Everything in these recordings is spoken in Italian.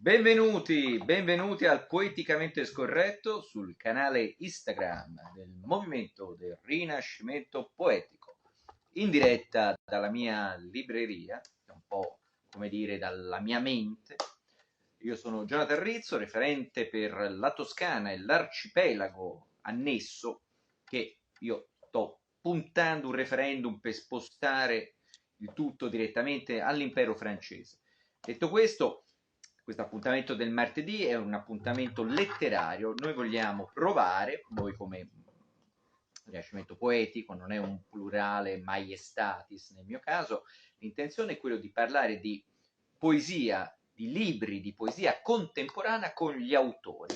Benvenuti al Poeticamente Scorretto sul canale Instagram del Movimento del Rinascimento Poetico, in diretta dalla mia libreria, un po' come dire dalla mia mente. Io sono Jonathan Rizzo, referente per la Toscana e l'arcipelago annesso, che io sto puntando un referendum per spostare il tutto direttamente all'impero francese. Detto questo appuntamento del martedì è un appuntamento letterario. Noi vogliamo provare, voi come Rinascimento Poetico, non è un plurale maiestatis nel mio caso, l'intenzione è quella di parlare di poesia, di libri di poesia contemporanea con gli autori.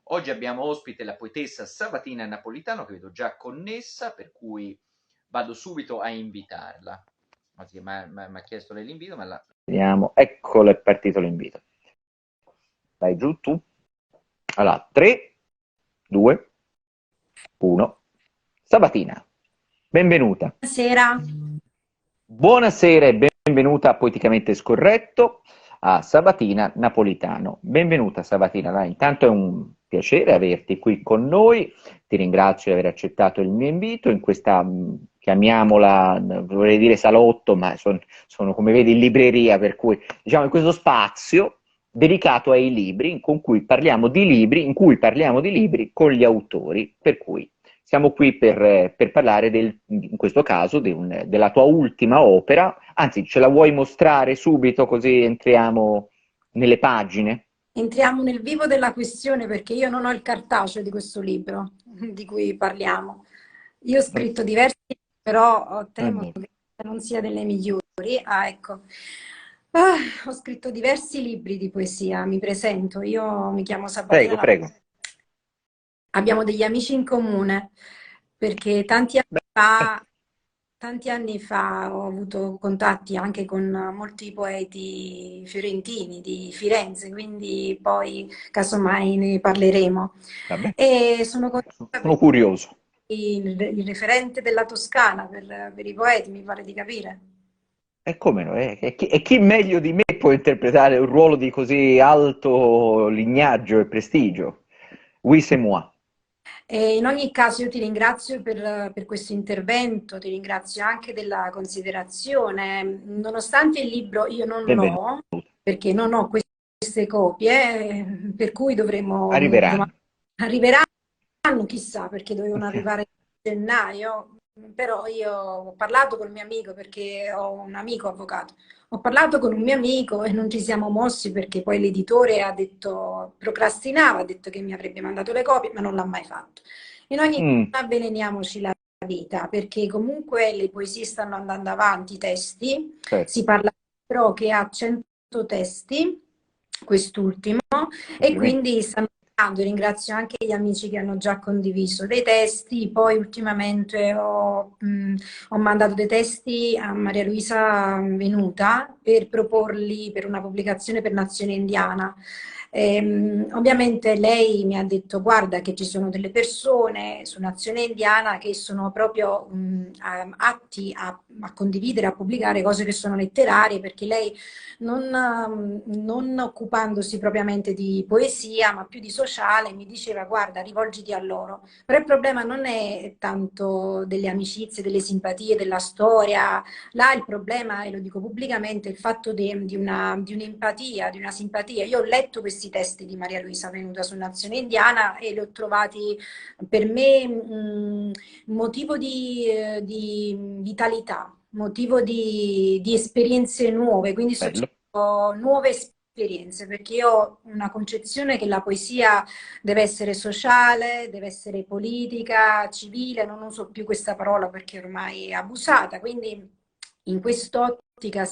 Oggi abbiamo ospite la poetessa Sabatina Napolitano, che vedo già connessa, per cui vado subito a invitarla. Mi ha chiesto lei l'invito, ma la... Vediamo, eccolo, è partito l'invito. Vai giù tu. Allora, 3, 2, 1. Sabatina, benvenuta. Buonasera. Buonasera e benvenuta a Poeticamente Scorretto, a Sabatina Napolitano. Benvenuta Sabatina, dai, intanto è un piacere averti qui con noi, ti ringrazio di aver accettato il mio invito in questa, chiamiamola, vorrei dire salotto, ma sono come vedi in libreria, per cui diciamo in questo spazio dedicato ai libri, in cui parliamo di libri con gli autori, per cui siamo qui per parlare in questo caso della tua ultima opera, anzi ce la vuoi mostrare subito così entriamo nelle pagine? Entriamo nel vivo della questione perché io non ho il cartaceo di questo libro di cui parliamo. Io ho scritto diversi, però temo che non sia delle migliori. Ah, ecco. Ah, ho scritto diversi libri di poesia, mi presento, io mi chiamo Prego, Sabatina. prego. Abbiamo degli amici in comune perché tanti anni fa ho avuto contatti anche con molti poeti fiorentini di Firenze, quindi poi casomai ne parleremo. Vabbè, E sono contenta sono perché curioso. il referente della Toscana per i poeti, mi pare di capire. E come no? E chi meglio di me può interpretare un ruolo di così alto lignaggio e prestigio? Oui, c'est moi. E in ogni caso io ti ringrazio per questo intervento, ti ringrazio anche della considerazione. Nonostante il libro io non Benvenuto. l'ho, perché non ho queste copie, per cui dovremo, Arriveranno. arriveranno, chissà, perché dovevano arrivare a gennaio, però io ho parlato col mio amico perché ho un amico avvocato. Ho parlato con un mio amico e non ci siamo mossi perché poi l'editore ha detto, procrastinava, ha detto che mi avrebbe mandato le copie, ma non l'ha mai fatto. In ogni Mm, caso, avveleniamoci la vita, perché comunque le poesie stanno andando avanti, i testi, certo, si parla di un libro che ha 100 testi, quest'ultimo, e complimenti. quindi stanno andando. Ringrazio anche gli amici che hanno già condiviso dei testi, poi ultimamente ho mandato dei testi a Maria Luisa Venuta per proporli per una pubblicazione per Nazione Indiana. Ovviamente lei mi ha detto guarda che ci sono delle persone su Nazione Indiana che sono proprio atti a condividere, a pubblicare cose che sono letterarie, perché lei non occupandosi propriamente di poesia ma più di sociale mi diceva guarda rivolgiti a loro. Però il problema non è tanto delle amicizie, delle simpatie, della storia. Là il problema, e lo dico pubblicamente, è il fatto di un'empatia, di una simpatia. Io ho letto questi testi di Maria Luisa Venuta su Nazione Indiana e li ho trovati per me motivo di vitalità, motivo di esperienze nuove, quindi Bello. nuove esperienze, perché io ho una concezione che la poesia deve essere sociale, deve essere politica, civile, non uso più questa parola perché ormai è abusata, quindi in quest'ottica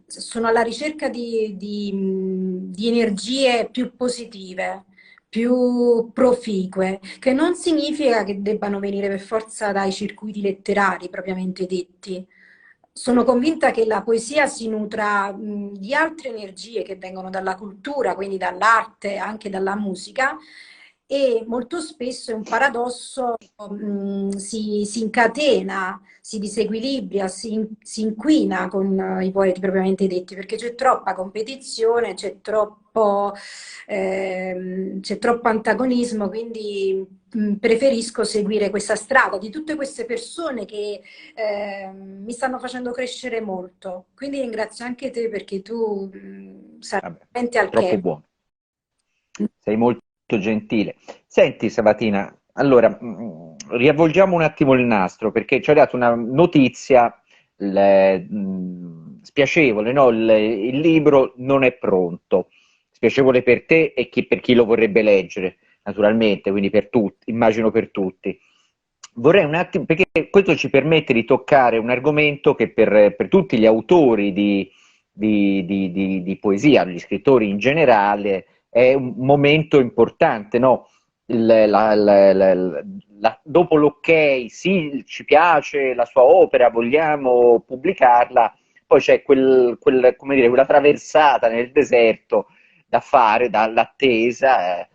sono alla ricerca di energie più positive, più proficue, che non significa che debbano venire per forza dai circuiti letterari propriamente detti. Sono convinta che la poesia si nutra di altre energie che vengono dalla cultura, quindi dall'arte, anche dalla musica, e molto spesso è un paradosso, si incatena, si disequilibra, si inquina con i poeti propriamente detti, perché c'è troppa competizione, c'è troppo antagonismo, quindi preferisco seguire questa strada di tutte queste persone che mi stanno facendo crescere molto. Quindi ringrazio anche te perché tu sarai Vabbè, veramente al troppo che. buono. Sei molto gentile. Senti, Sabatina, allora, riavvolgiamo un attimo il nastro, perché ci hai dato una notizia spiacevole, no? Il libro non è pronto. Spiacevole per te e per chi lo vorrebbe leggere, naturalmente, quindi per tutti, immagino per tutti. Vorrei un attimo, perché questo ci permette di toccare un argomento che per tutti gli autori di poesia, gli scrittori in generale, è un momento importante, no? Dopo l'ok, sì, ci piace la sua opera, vogliamo pubblicarla, poi c'è come dire, quella traversata nel deserto da fare, dall'attesa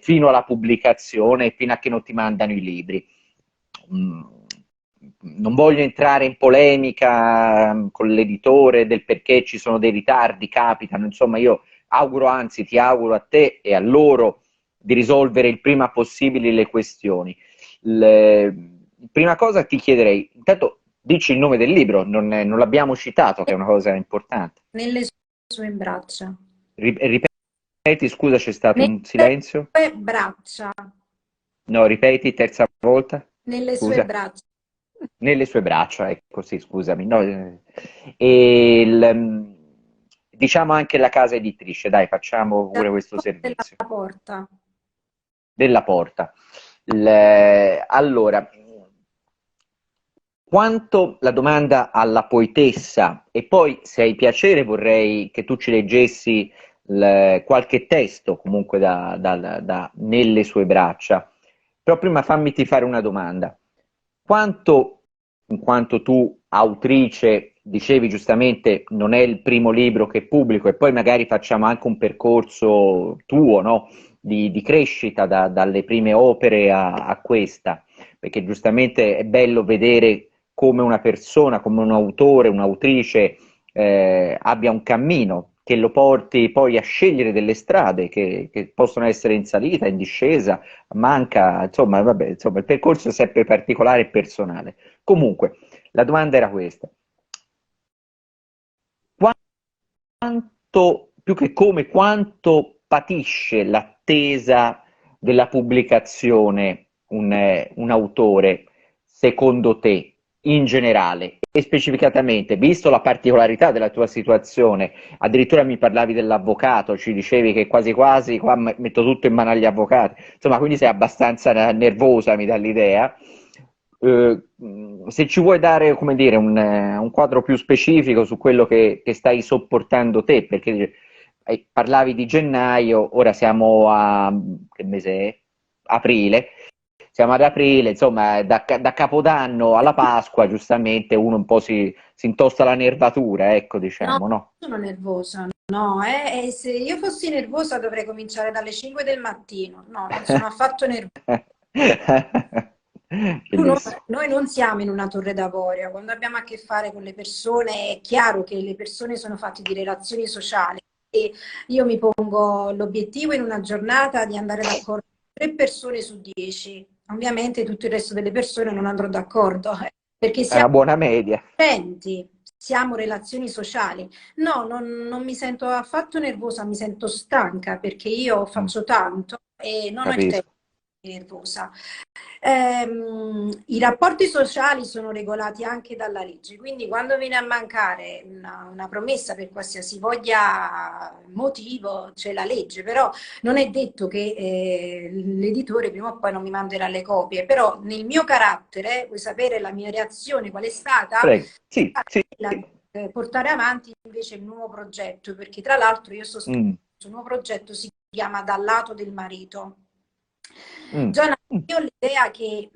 fino alla pubblicazione, fino a che non ti mandano i libri. Mm, Non voglio entrare in polemica con l'editore del perché ci sono dei ritardi, capitano, insomma io auguro, anzi ti auguro a te e a loro di risolvere il prima possibile le questioni. Prima cosa ti chiederei, intanto dici il nome del libro, non l'abbiamo citato, che è una cosa importante. Nelle sue braccia. Ripeti, scusa, c'è stato Nelle un silenzio? sue braccia. No, ripeti, terza volta? Nelle sue Scusa. braccia. Nelle sue braccia, ecco, sì, scusami. No, e diciamo anche la casa editrice, dai, facciamo pure questo Della servizio. porta. Della Porta. Allora, quanto la domanda alla poetessa, e poi se hai piacere vorrei che tu ci leggessi qualche testo comunque nelle sue braccia, però prima fammi fare una domanda. Quanto, in quanto tu autrice, dicevi giustamente, non è il primo libro che pubblico e poi magari facciamo anche un percorso tuo, no? Di crescita dalle prime opere a questa, perché giustamente è bello vedere come una persona, come un autore, un'autrice abbia un cammino che lo porti poi a scegliere delle strade che possono essere in salita, in discesa, manca, insomma, vabbè, insomma, il percorso è sempre particolare e personale. Comunque, la domanda era questa. Quanto, più che come, quanto patisce l'attesa della pubblicazione un autore, secondo te, in generale e specificatamente, visto la particolarità della tua situazione, addirittura mi parlavi dell'avvocato, ci dicevi che quasi quasi qua metto tutto in mano agli avvocati, insomma, quindi sei abbastanza nervosa, mi dà l'idea. Se ci vuoi dare, come dire, un quadro più specifico su quello che stai sopportando te, perché parlavi di gennaio, ora siamo a, che mese è? Aprile, siamo ad aprile, insomma, da Capodanno alla Pasqua, giustamente uno un po' si intosta la nervatura, ecco, No, diciamo, no? sono nervosa. No, e se io fossi nervosa dovrei cominciare dalle 5 del mattino. No, non sono affatto nervosa. Bellissimo. Noi non siamo in una torre d'avorio, quando abbiamo a che fare con le persone è chiaro che le persone sono fatte di relazioni sociali e io mi pongo l'obiettivo in una giornata di andare d'accordo con 3 persone su 10. Ovviamente tutto il resto delle persone non andrò d'accordo, perché È siamo una buona media, utenti, siamo relazioni sociali. No, non mi sento affatto nervosa, mi sento stanca perché io mm, faccio tanto e non ho il tempo capisco. di essere nervosa. I rapporti sociali sono regolati anche dalla legge, quindi quando viene a mancare una promessa per qualsiasi voglia motivo c'è la legge, però non è detto che l'editore prima o poi non mi manderà le copie, però nel mio carattere, vuoi sapere la mia reazione qual è stata? Prego. Sì, sì. Quella di portare avanti invece il nuovo progetto, perché tra l'altro io sto scrivendo Mm, questo nuovo progetto, si chiama Dal lato del marito. mm, Giovanna, mm. io ho l'idea che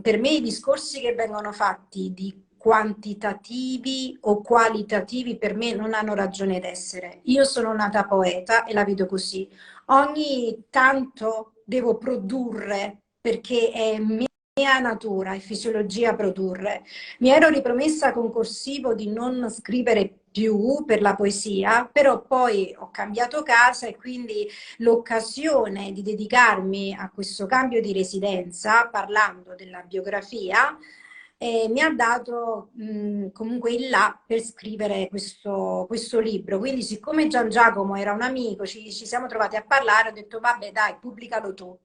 per me i discorsi che vengono fatti di quantitativi o qualitativi per me non hanno ragione d'essere. Io sono nata poeta e la vedo così. Ogni tanto devo produrre, perché è mia natura, è fisiologia produrre. Mi ero ripromessa concorsivo di non scrivere più per la poesia, però poi ho cambiato casa e quindi l'occasione di dedicarmi a questo cambio di residenza, parlando della biografia, mi ha dato comunque il là per scrivere questo libro. Quindi, siccome Gian Giacomo era un amico, ci siamo trovati a parlare, ho detto vabbè, dai, pubblicalo tu.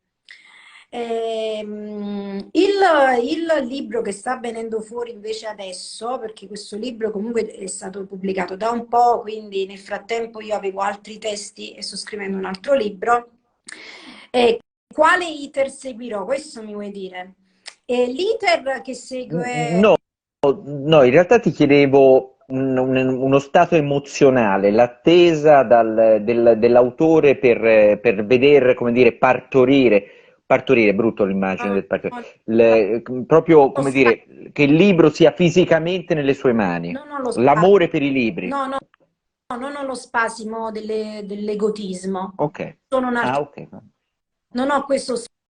Il libro che sta venendo fuori invece adesso, perché questo libro comunque è stato pubblicato da un po', quindi nel frattempo io avevo altri testi e sto scrivendo un altro libro. Quale iter seguirò? Questo mi vuoi dire? L'iter che segue... No, no, in realtà ti chiedevo uno stato emozionale, l'attesa dell'autore per vedere, come dire, partorire, brutto l'immagine No, del partorire, no, proprio, lo come spa- dire, che il libro sia fisicamente nelle sue mani, non ho lo l'amore spasimo, per i libri. no, no, no, non ho lo spasimo dell'egotismo. Ok, Sono ah, narcisista. ok. Non ho questo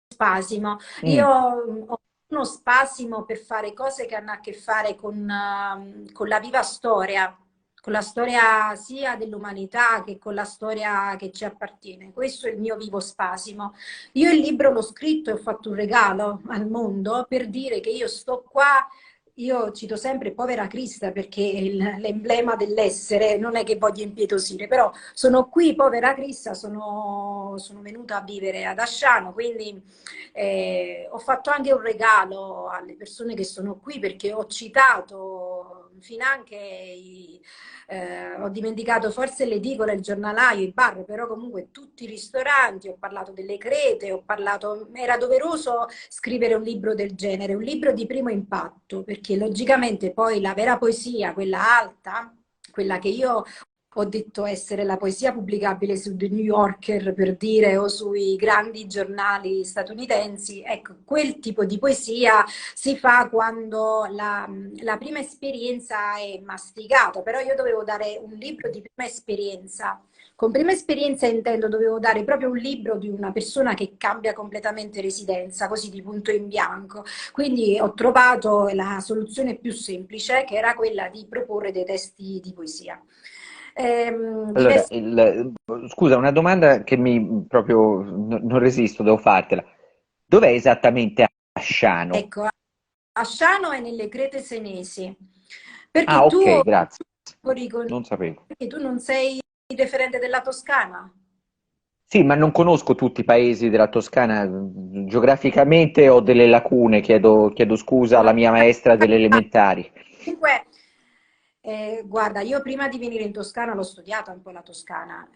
spasimo. Io Mm. ho uno spasimo per fare cose che hanno a che fare con la viva storia, con la storia sia dell'umanità che con la storia che ci appartiene. Questo è il mio vivo spasimo. Io il libro l'ho scritto e ho fatto un regalo al mondo per dire che io sto qua. Io cito sempre povera Crista perché è l'emblema dell'essere, non è che voglio impietosire, però sono qui, povera Crista, sono venuta a vivere ad Asciano, quindi ho fatto anche un regalo alle persone che sono qui perché ho citato finanche ho dimenticato forse l'edicola, il giornalaio, il bar, però comunque tutti i ristoranti, ho parlato delle crete, era doveroso scrivere un libro del genere, un libro di primo impatto, perché logicamente poi la vera poesia, quella alta, quella che io ho detto essere la poesia pubblicabile su The New Yorker per dire o sui grandi giornali statunitensi, ecco, quel tipo di poesia si fa quando la prima esperienza è masticata, però io dovevo dare un libro di prima esperienza. Con prima esperienza intendo, dovevo dare proprio un libro di una persona che cambia completamente residenza, così di punto in bianco. Quindi ho trovato la soluzione più semplice, che era quella di proporre dei testi di poesia. Allora, Diversi, scusa, una domanda che mi proprio non resisto, devo fartela. Dov'è esattamente Asciano? ecco, Asciano è nelle Crete Senesi, Ah, perché ok, grazie. Non sapevo. perché tu non sei referente della Toscana. Sì, ma non conosco tutti i paesi della Toscana. Geograficamente ho delle lacune, chiedo scusa alla mia maestra delle elementari. Comunque, guarda, io prima di venire in Toscana l'ho studiata un po' la Toscana,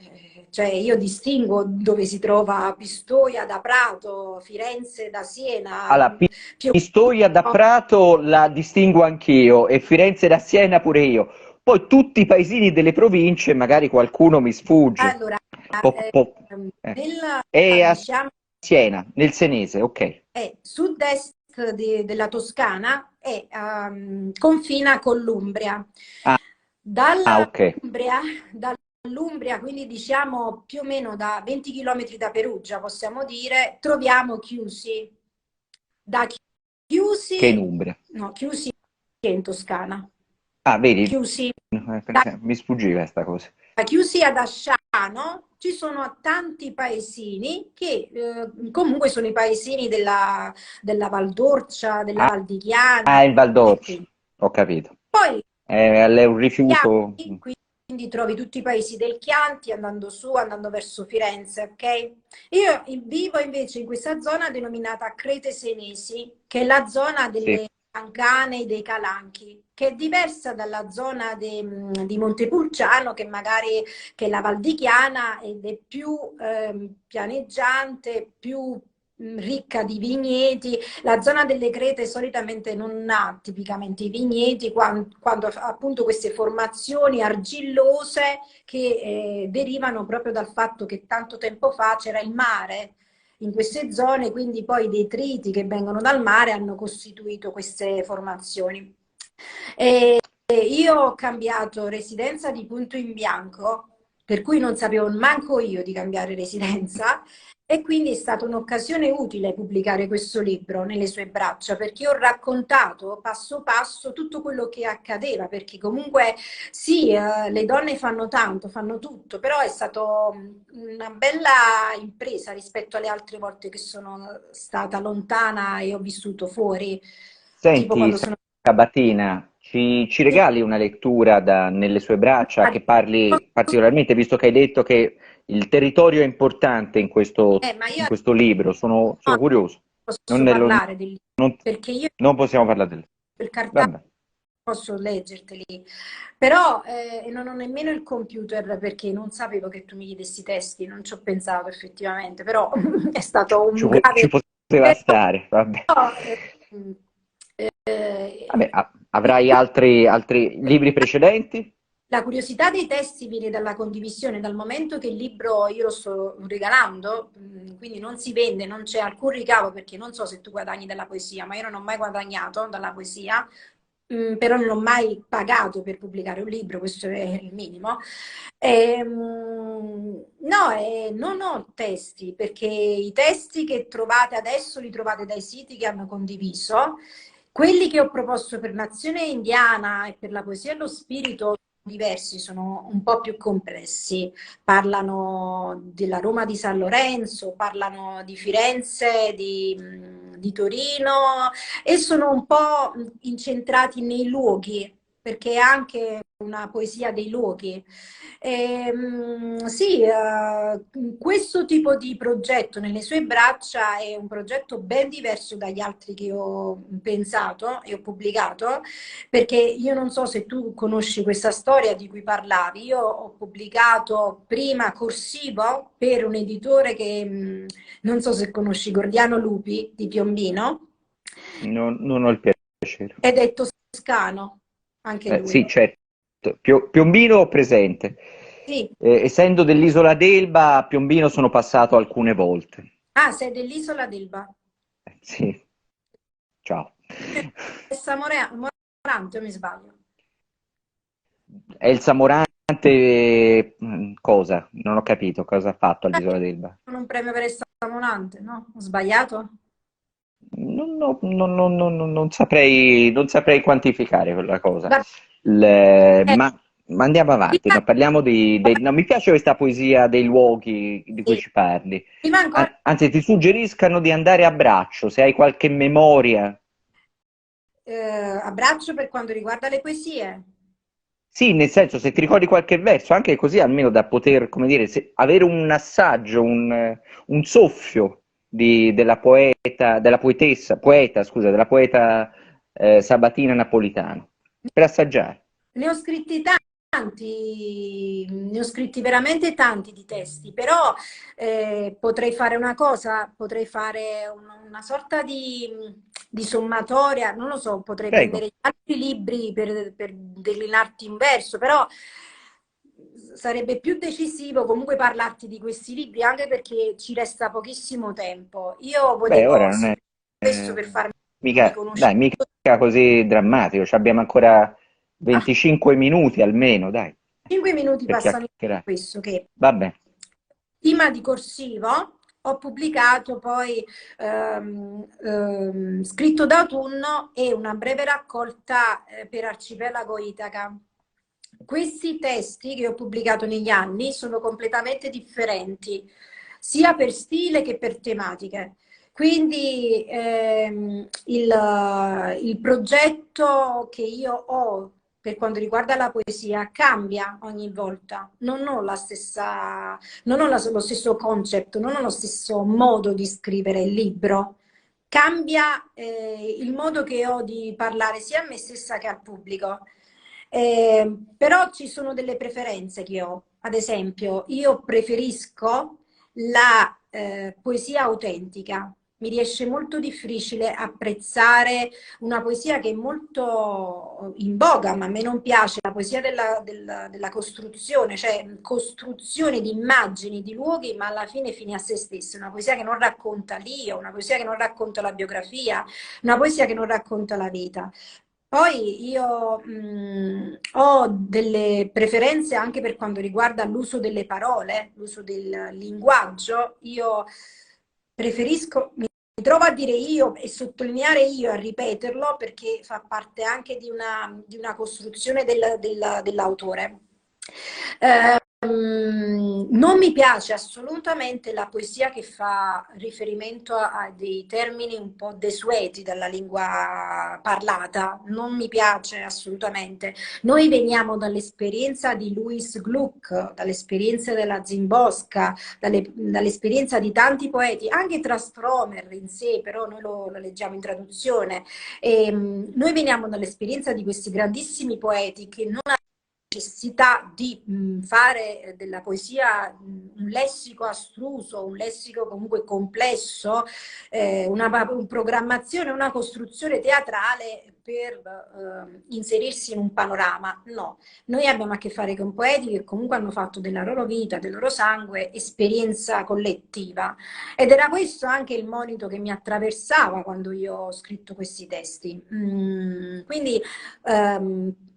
cioè io distingo dove si trova Pistoia da Prato, Firenze da Siena, Allora, più Pistoia da Prato la distingo anch'io e Firenze da Siena pure io. Poi tutti i paesini delle province, magari qualcuno mi sfugge. allora, Po- po- eh. nel, E a diciamo, Siena, nel Senese, ok. sud-est della Toscana e confina con l'Umbria. Ah, ah, ok. Dall'Umbria, dall'Umbria, quindi diciamo più o meno da 20 km da Perugia, possiamo dire, troviamo Chiusi. Da Che in Chiusi, Umbria. no, Chiusi è in Toscana. Ah, vedi? Chiusi, da Perché mi sfuggiva questa cosa. Chiusi ad Asciano ci sono tanti paesini che comunque sono i paesini della Val d'Orcia, della Ah, Val di Chiana ah, il Val e d'Orcia, quindi. ho capito. Poi È un rifiuto. Chianti, quindi trovi tutti i paesi del Chianti andando su, andando verso Firenze, ok? Io vivo invece in questa zona denominata Crete Senesi, che è la zona Sì. delle Cancane e dei Calanchi, che è diversa dalla zona di Montepulciano, che magari che è la Val di Chiana ed è più pianeggiante, più ricca di vigneti. La zona delle Crete solitamente non ha tipicamente i vigneti quando appunto queste formazioni argillose che derivano proprio dal fatto che tanto tempo fa c'era il mare in queste zone, quindi poi i detriti che vengono dal mare hanno costituito queste formazioni. E io ho cambiato residenza di punto in bianco per cui non sapevo manco io di cambiare residenza. E quindi è stata un'occasione utile pubblicare questo libro nelle sue braccia, perché ho raccontato passo passo tutto quello che accadeva, perché comunque sì, le donne fanno tanto, fanno tutto, però è stata una bella impresa rispetto alle altre volte che sono stata lontana e ho vissuto fuori, tipo Senti, quando sono... Sabatina, ci regali una lettura nelle sue braccia che parli particolarmente, visto che hai detto che il territorio è importante Ma in io questo libro, sono curioso. Non, posso ne lo- parlare del libro, non- perché io non possiamo parlare del... il cartaceo Vabbè. posso leggerteli, però non ho nemmeno il computer perché non sapevo che tu mi chiedessi i testi, non ci ho pensato effettivamente, però è stato un Ci grave poteva errore. stare, vabbè. Però, Vabbè, avrai altri libri precedenti? la curiosità dei testi viene dalla condivisione, dal momento che il libro io lo sto regalando, quindi non si vende, non c'è alcun ricavo, perché non so se tu guadagni dalla poesia, ma io non ho mai guadagnato dalla poesia, però non ho mai pagato per pubblicare un libro, questo è il minimo. No, non ho testi, perché i testi che trovate adesso li trovate dai siti che hanno condiviso. Quelli che ho proposto per Nazione Indiana e per la poesia e lo spirito diversi, sono un po' più complessi. Parlano della Roma di San Lorenzo, parlano di Firenze, di Torino e sono un po' incentrati nei luoghi, perché è anche una poesia dei luoghi. Sì, questo tipo di progetto nelle sue braccia è un progetto ben diverso dagli altri che ho pensato e ho pubblicato, perché io non so se tu conosci questa storia di cui parlavi. Io ho pubblicato prima corsivo per un editore che non so se conosci, Gordiano Lupi di Piombino, Non ho il piacere. ed è toscano, anche lui. Sì, certo. Piombino presente. Sì. Essendo dell'isola d'Elba, a Piombino sono passato alcune volte. Ah, sei dell'isola d'Elba. Sì, ciao. Elsa Morante, o mi sbaglio? Elsa Morante, cosa? Non ho capito cosa ha fatto all'isola d'Elba. Con un premio per Elsa Morante, no? Ho sbagliato? Non saprei quantificare quella cosa. Vabbè, Ma andiamo avanti, prima, no? Parliamo no, mi piace questa poesia dei luoghi di cui sì, ci parli. prima ancora Anzi, ti suggeriscano di andare a braccio, se hai qualche memoria. abbraccio per quanto riguarda le poesie. Sì, nel senso, se ti ricordi qualche verso, anche così almeno da poter, come dire, avere un assaggio, un soffio della poetessa, scusa, della poeta Sabatina Napolitano, per assaggiare. Ne ho scritti tanti, ne ho scritti veramente tanti di testi, però potrei fare una cosa, potrei fare una sorta di sommatoria, non lo so, potrei Prego. prendere altri libri per declinarti un verso, però sarebbe più decisivo comunque parlarti di questi libri, anche perché ci resta pochissimo tempo. Io Beh, ora volevo non è questo per farmi conoscere. dai, mica così drammatico, ci abbiamo ancora Ah, 25 minuti almeno, dai, 5 minuti per passano in chiacchierare. questo, che Vabbè. prima di corsivo ho pubblicato poi Scritto d'autunno e una breve raccolta per Arcipelago Itaca. Questi testi che ho pubblicato negli anni sono completamente differenti, sia per stile che per tematiche. Quindi il progetto che io ho per quanto riguarda la poesia cambia ogni volta. Non ho la stessa, non ho lo stesso concept, non ho lo stesso modo di scrivere il libro. Cambia il modo che ho di parlare sia a me stessa che al pubblico. Però ci sono delle preferenze che ho. Ad esempio, io preferisco la poesia autentica. Mi riesce molto difficile apprezzare una poesia che è molto in voga, ma a me non piace, la poesia della costruzione, cioè costruzione di immagini, di luoghi, ma alla fine a se stessa. Una poesia che non racconta l'io, una poesia che non racconta la biografia, una poesia che non racconta la vita. Poi io ho delle preferenze anche per quanto riguarda l'uso delle parole, l'uso del linguaggio. Io preferisco, mi trovo a dire io e sottolineare io, a ripeterlo, perché fa parte anche di una costruzione dell'autore. Non mi piace assolutamente la poesia che fa riferimento a dei termini un po' desueti dalla lingua parlata, non mi piace assolutamente. Noi veniamo dall'esperienza di Louis Gluck, dall'esperienza della Zimbosca, dall'esperienza di tanti poeti, anche tra Stromer in sé, però noi lo leggiamo in traduzione. Noi veniamo dall'esperienza di questi grandissimi poeti che non necessità di fare della poesia un lessico astruso, un lessico comunque complesso, una programmazione, una costruzione teatrale per inserirsi in un panorama. No, noi abbiamo a che fare con poeti che comunque hanno fatto della loro vita, del loro sangue, esperienza collettiva. Ed era questo anche il monito che mi attraversava quando io ho scritto questi testi. Quindi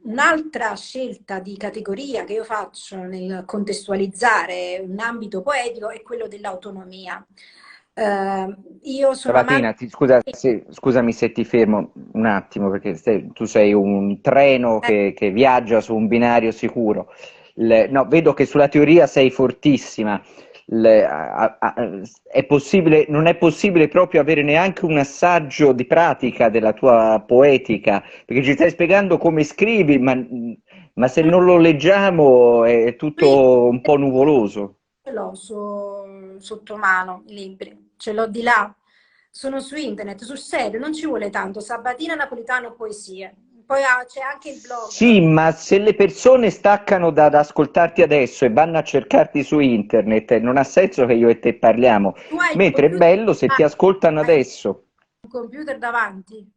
un'altra scelta di categoria che io faccio nel contestualizzare un ambito poetico è quello dell'autonomia. Io sono amante... Sabatina, scusami se ti fermo un attimo, perché tu sei un treno che viaggia su un binario sicuro. No, vedo che sulla teoria sei fortissima. È possibile, non è possibile proprio avere neanche un assaggio di pratica della tua poetica, perché ci stai spiegando come scrivi, ma se non lo leggiamo è Qui tutto un po' nuvoloso. ce l'ho sotto mano i libri, ce l'ho di là, sono su internet, sul serio, non ci vuole tanto. Sabatina Napolitano Poesie. Poi c'è anche il blog. Sì, ma se le persone staccano da ascoltarti adesso e vanno a cercarti su internet, non ha senso che io e te parliamo, Tu hai il mentre è computer bello se ti davanti? ascoltano Hai adesso. un computer davanti?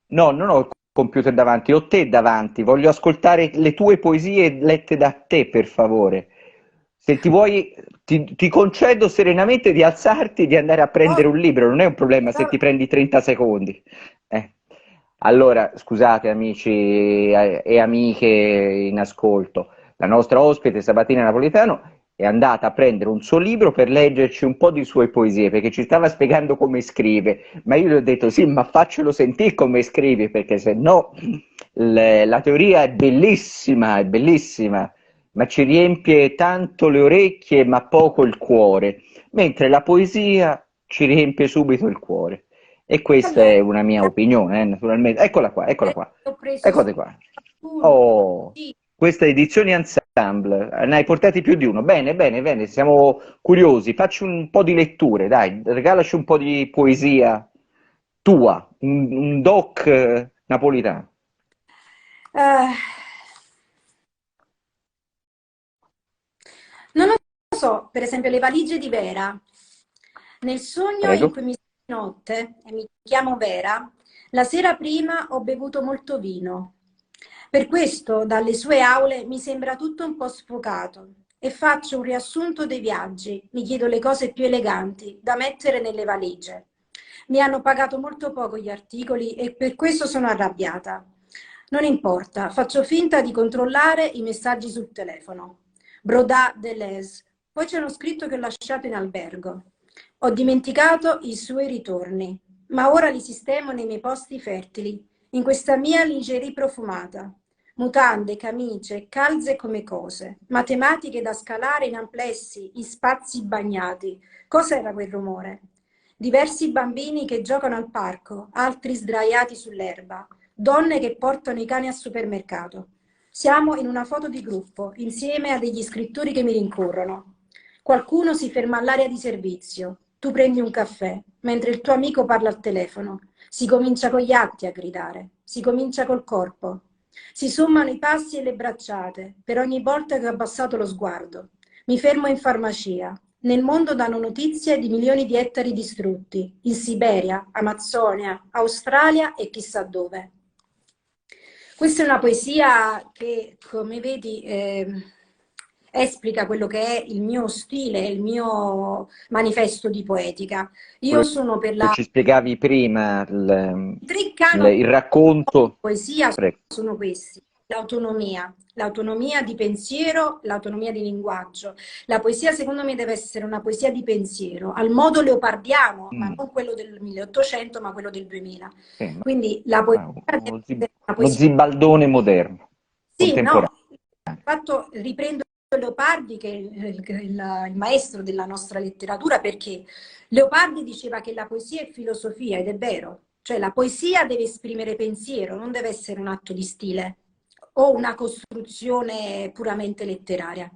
No, non ho il computer davanti, ho te davanti, voglio ascoltare le tue poesie lette da te, per favore. Se ti vuoi, ti concedo serenamente di alzarti e di andare a Oh, prendere un libro, non è un problema se ti prendi 30 secondi. Eh. Allora, scusate amici e amiche in ascolto, la nostra ospite Sabatina Napolitano è andata a prendere un suo libro per leggerci un po' di sue poesie, perché ci stava spiegando come scrive, ma io gli ho detto sì, ma faccelo sentire come scrivi, perché se no la teoria è bellissima, ma ci riempie tanto le orecchie, ma poco il cuore, mentre la poesia ci riempie subito il cuore. E questa vabbè, è una mia opinione, naturalmente. Eccola qua, eccola qua. ho preso Eccole solo qua. uno. Oh, Sì. questa è edizione ensemble. Ne hai portati più di uno. Bene, bene, bene, siamo curiosi. Facci un po' di letture, dai, regalaci un po' di poesia tua, un doc napolitano. Eh, non lo so, per esempio le valigie di Vera. Nel sogno in Prego. cui mi sono notte e mi chiamo Vera, la sera prima ho bevuto molto vino. Per questo dalle sue aule mi sembra tutto un po' sfocato e faccio un riassunto dei viaggi, mi chiedo le cose più eleganti da mettere nelle valigie. Mi hanno pagato molto poco gli articoli e per questo sono arrabbiata. Non importa, faccio finta di controllare i messaggi sul telefono. Brodat Deleuze. Poi c'è uno scritto che ho lasciato in albergo. Ho dimenticato i suoi ritorni, ma ora li sistemo nei miei posti fertili, in questa mia lingerie profumata. Mutande, camicie, calze come cose, matematiche da scalare in amplessi, in spazi bagnati. Cos'era quel rumore? Diversi bambini che giocano al parco, altri sdraiati sull'erba, donne che portano i cani al supermercato. Siamo in una foto di gruppo, insieme a degli scrittori che mi rincorrono. Qualcuno si ferma all'area di servizio, tu prendi un caffè, mentre il tuo amico parla al telefono. Si comincia con gli atti a gridare, si comincia col corpo. Si sommano i passi e le bracciate per ogni volta che ho abbassato lo sguardo. Mi fermo in farmacia. Nel mondo danno notizie di milioni di ettari distrutti, in Siberia, Amazzonia, Australia e chissà dove. Questa è una poesia che, come vedi, esplica quello che è il mio stile, il mio manifesto di poetica. Io Quello sono per che la... ci spiegavi prima, I tre canoni il di racconto. poesia Prego. sono questi. L'autonomia di pensiero, l'autonomia di linguaggio. La poesia, secondo me, deve essere una poesia di pensiero, al modo leopardiano, ma Mm, non quello del 1800, ma quello del 2000. sì, Quindi la poesia deve uno essere una uno poesia... zibaldone moderno, Sì, no, contemporaneo. fatto riprendo Leopardi, che è il maestro della nostra letteratura, perché Leopardi diceva che la poesia è filosofia, ed è vero. Cioè la poesia deve esprimere pensiero, non deve essere un atto di stile o una costruzione puramente letteraria.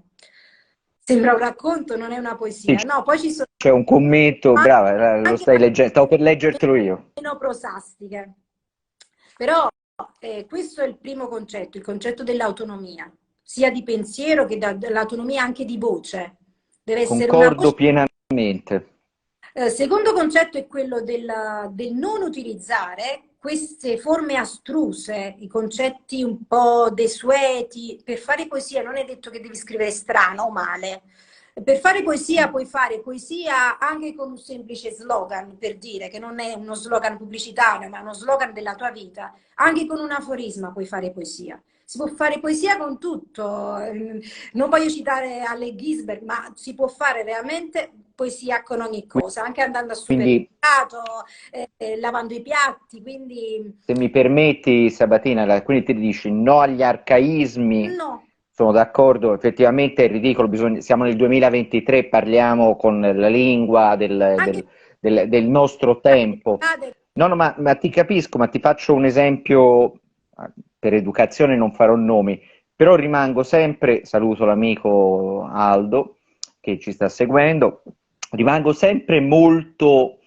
Sembra un racconto, non è una Sì, poesia. No, poi ci sono c'è un commento, brava, lo anche stai leggendo, stavo per leggertelo io. meno prosastiche. Però questo è il primo concetto, il concetto dell'autonomia, sia di pensiero che dell'autonomia anche di voce. Deve essere una Concordo voce. pienamente. Secondo concetto è quello del non utilizzare queste forme astruse, i concetti un po' desueti. Per fare poesia non è detto che devi scrivere strano o male. Per fare poesia puoi fare poesia anche con un semplice slogan, per dire che non è uno slogan pubblicitario, ma uno slogan della tua vita. Anche con un aforisma puoi fare poesia. Si può fare poesia con tutto. Non voglio citare Allen Ginsberg, ma si può fare veramente poesia con ogni cosa, anche andando al Quindi, supermercato, lavando i piatti, quindi se mi permetti, Sabatina, quindi ti dici no agli arcaismi, no, sono d'accordo, effettivamente è ridicolo, siamo nel 2023, parliamo con la lingua anche del nostro tempo. No, no, ma ti capisco, ma ti faccio un esempio, per educazione non farò nomi, però rimango sempre, saluto l'amico Aldo che ci sta seguendo, rimango sempre molto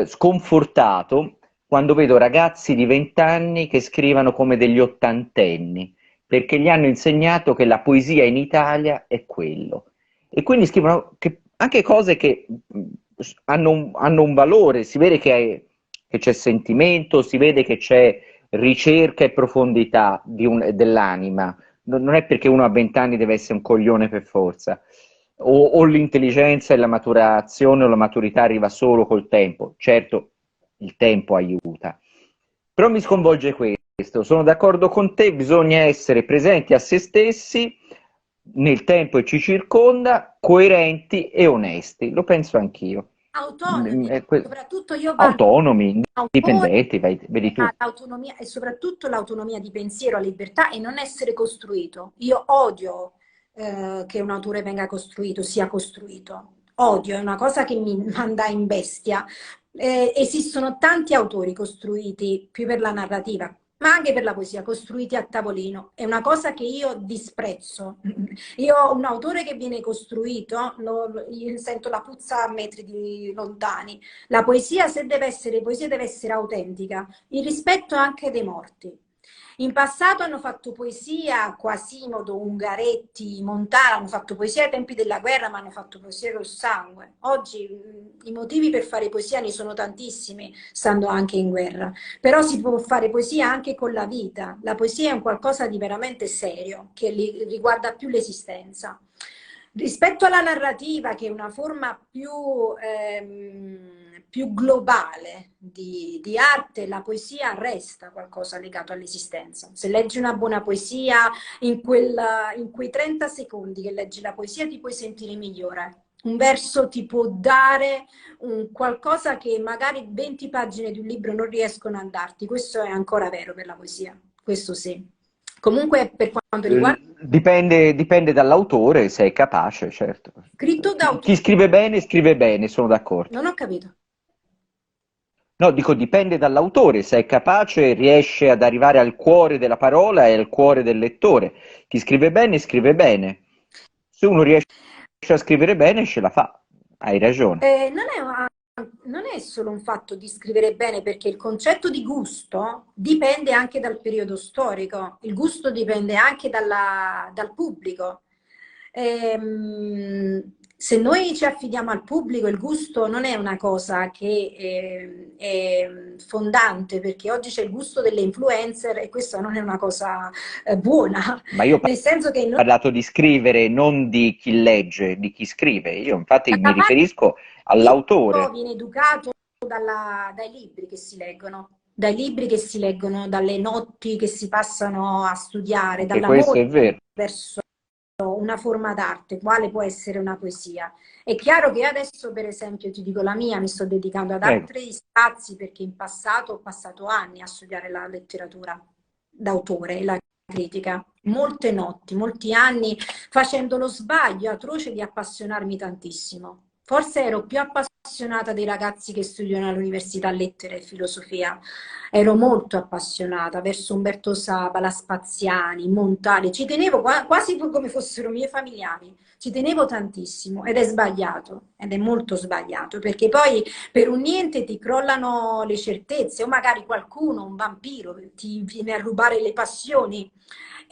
sconfortato quando vedo ragazzi di 20 anni che scrivono come degli ottantenni, perché gli hanno insegnato che la poesia in Italia è quello. E quindi scrivono anche cose che hanno un valore, si vede che c'è sentimento, si vede che c'è ricerca e profondità dell'anima. Non è perché uno a 20 anni deve essere un coglione per forza, o l'intelligenza e la maturazione o la maturità arriva solo col tempo. Certo, il tempo aiuta. Però mi sconvolge questo, sono d'accordo con te, bisogna essere presenti a se stessi nel tempo che ci circonda, coerenti e onesti, lo penso anch'io. autonomi, soprattutto io valgo Autonomi, l'autore, indipendenti, vedi tu. l'autonomia e soprattutto l'autonomia di pensiero, la libertà e non essere costruito. Io odio che un autore venga costruito, sia costruito. Odio, è una cosa che mi manda in bestia. Esistono tanti autori costruiti più per la narrativa, ma anche per la poesia, costruiti a tavolino. È una cosa che io disprezzo. Io ho un autore che viene costruito, io sento la puzza a metri di lontani. La poesia, se deve essere poesia, deve essere autentica, il rispetto anche dei morti. In passato hanno fatto poesia Quasimodo, Ungaretti, Montale, hanno fatto poesia ai tempi della guerra, ma hanno fatto poesia col sangue. Oggi i motivi per fare poesia ne sono tantissimi, stando anche in guerra. Però si può fare poesia anche con la vita. La poesia è un qualcosa di veramente serio, che riguarda più l'esistenza. Rispetto alla narrativa, che è una forma più globale di arte, la poesia resta qualcosa legato all'esistenza. Se leggi una buona poesia, in quei 30 secondi che leggi la poesia ti puoi sentire migliore. Un verso ti può dare un qualcosa che magari 20 pagine di un libro non riescono a darti. Questo è ancora vero per la poesia, questo sì. Comunque, per quanto riguarda Dipende dall'autore, se è capace, certo. scritto da Chi scrive bene, sono d'accordo. non ho capito. No, dico dipende dall'autore, se è capace riesce ad arrivare al cuore della parola e al cuore del lettore. Chi scrive bene, scrive bene. Se uno riesce a scrivere bene, ce la fa. Hai ragione. Non è solo un fatto di scrivere bene, perché il concetto di gusto dipende anche dal periodo storico, il gusto dipende anche dal pubblico. Se noi ci affidiamo al pubblico, il gusto non è una cosa che è fondante, perché oggi c'è il gusto delle influencer e questa non è una cosa buona, Ma io ho nel senso che parlato di scrivere, non di chi legge, di chi scrive. Io infatti mi da parte riferisco del all'autore. viene educato dai libri che si leggono, dai libri che si leggono, dalle notti che si passano a studiare, Anche questo dall'amore è vero. verso una forma d'arte, quale può essere una poesia. È chiaro che adesso, per esempio, ti dico la mia, mi sto dedicando ad Prego. altri spazi perché in passato ho passato anni a studiare la letteratura d'autore, la critica, molte notti, molti anni, facendo lo sbaglio atroce di appassionarmi tantissimo. Forse ero più appassionata dei ragazzi che studiano all'università lettere e filosofia. Ero molto appassionata verso Umberto Saba, Spaziani, Montale. Ci tenevo quasi come fossero miei familiari. Ci tenevo tantissimo ed è sbagliato, ed è molto sbagliato, perché poi per un niente ti crollano le certezze o magari qualcuno, un vampiro, ti viene a rubare le passioni.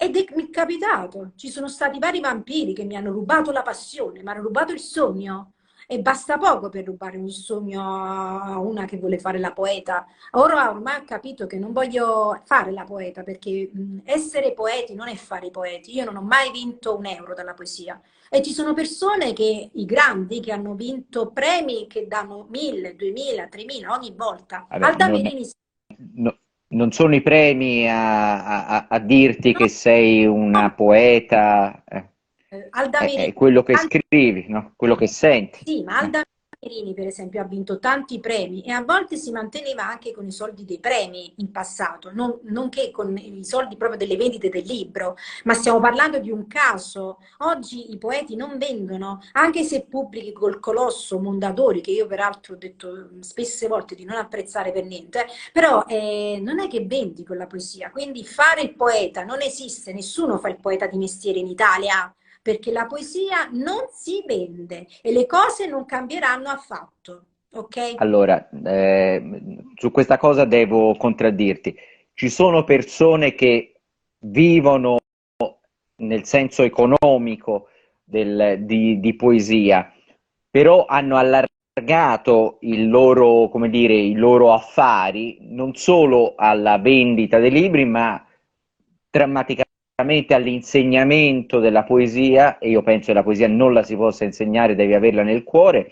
Mi è capitato, ci sono stati vari vampiri che mi hanno rubato la passione, mi hanno rubato il sogno. E basta poco per rubare un sogno a una che vuole fare la poeta. Ora ormai ho capito che non voglio fare la poeta, perché essere poeti non è fare i poeti. Io non ho mai vinto un euro dalla poesia. E ci sono persone che, i grandi, che hanno vinto premi che danno 1000, 2000, 3000 ogni volta. Vabbè, Alda Merini, non sono i premi a dirti no, che sei una poeta, Alda è Merini, quello che scrivi, no? Quello che senti. sì, ma Alda Merini, per esempio, ha vinto tanti premi e a volte si manteneva anche con i soldi dei premi in passato, non che con i soldi proprio delle vendite del libro, ma stiamo parlando di un caso. Oggi i poeti non vendono, anche se pubblichi col colosso Mondadori, che io peraltro ho detto spesse volte di non apprezzare per niente, però non è che vendi con la poesia, quindi fare il poeta non esiste, nessuno fa il poeta di mestiere in Italia perché la poesia non si vende e le cose non cambieranno affatto, ok? Allora, su questa cosa devo contraddirti. Ci sono persone che vivono nel senso economico di poesia, però hanno allargato il loro, come dire, i loro affari non solo alla vendita dei libri, ma drammaticamente all'insegnamento della poesia, e io penso che la poesia non la si possa insegnare, devi averla nel cuore.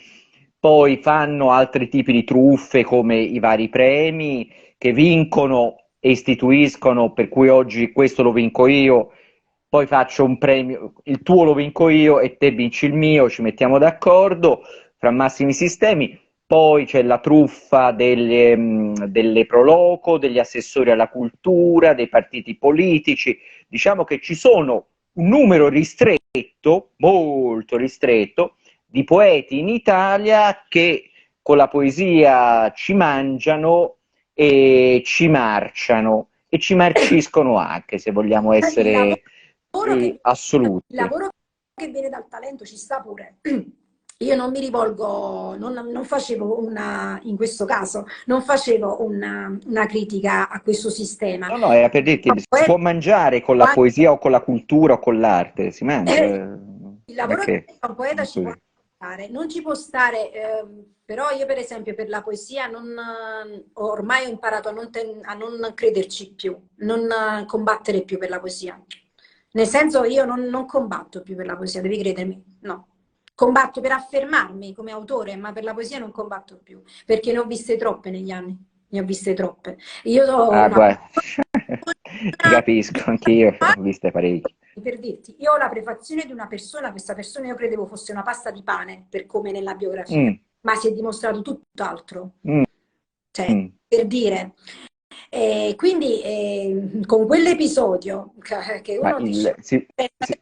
Poi fanno altri tipi di truffe come i vari premi che vincono e istituiscono, per cui oggi questo lo vinco io, poi faccio un premio, il tuo lo vinco io e te vinci il mio, ci mettiamo d'accordo fra massimi sistemi. Poi c'è la truffa delle Proloco, degli assessori alla cultura, dei partiti politici. Diciamo che ci sono un numero ristretto, molto ristretto, di poeti in Italia che con la poesia ci mangiano e ci marciano e ci marciscono anche, se vogliamo Il essere lavoro che, il assoluti. lavoro che viene dal talento ci sta pure. Io non mi rivolgo, non facevo in questo caso, non facevo una critica a questo sistema. No, no, era per dirti, si può mangiare con la poesia o con la cultura o con l'arte, si mangia. Il Non è lavoro che che fa un poeta è ci può così. stare, non ci può stare, però io per esempio per la poesia ormai ho imparato a non crederci più, non combattere più per la poesia. Nel senso io non combatto più per la poesia, devi credermi, no. Combatto per affermarmi come autore, ma per la poesia non combatto più, perché ne ho viste troppe negli anni, ne ho viste troppe. Io ho Ah, una guarda, ti capisco, anche io ho viste parecchie. per dirti, io ho la prefazione di una persona, questa persona io credevo fosse una pasta di pane, per come nella biografia, Mm, ma si è dimostrato tutt'altro. mm, Cioè, mm. per dire. Quindi con quell'episodio che Ma uno dice...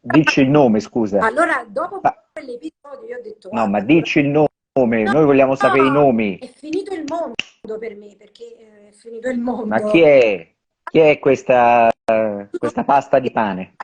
dici il nome, scusa. Allora, dopo Ma- quell'episodio io ho detto, no, ma guarda, dici il nome, no, noi vogliamo sapere i nomi. è finito il mondo per me, perché è finito il Ma chi mondo. è? Chi è questa pasta di pane?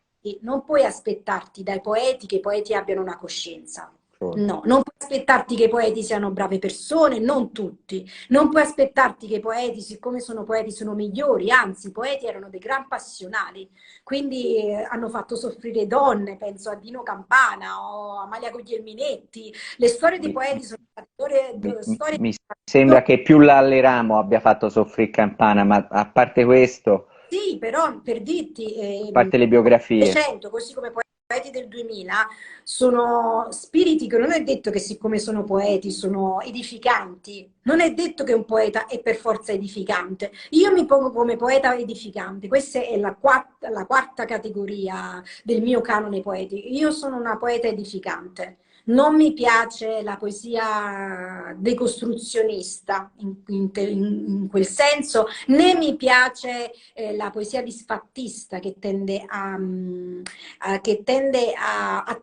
Non puoi aspettarti dai poeti che i poeti abbiano una coscienza. No, non puoi aspettarti che i poeti siano brave persone, non tutti. Non puoi aspettarti che i poeti, siccome sono poeti, sono migliori, anzi, i poeti erano dei gran passionali, quindi hanno fatto soffrire donne, penso a Dino Campana o a Amalia Guglielminetti. Le storie dei Mi, poeti sono storie, storie. mi sembra che più l'Alleramo abbia fatto soffrire Campana, ma a parte questo, Sì, però per dirti, a parte le biografie. 100, così come poeti del 2000, sono spiriti che non è detto che siccome sono poeti sono edificanti, non è detto che un poeta è per forza edificante. Io mi pongo come poeta edificante, questa è la quarta categoria del mio canone poetico. Io sono una poeta edificante. Non mi piace la poesia decostruzionista in quel senso, né mi piace la poesia disfattista che tende a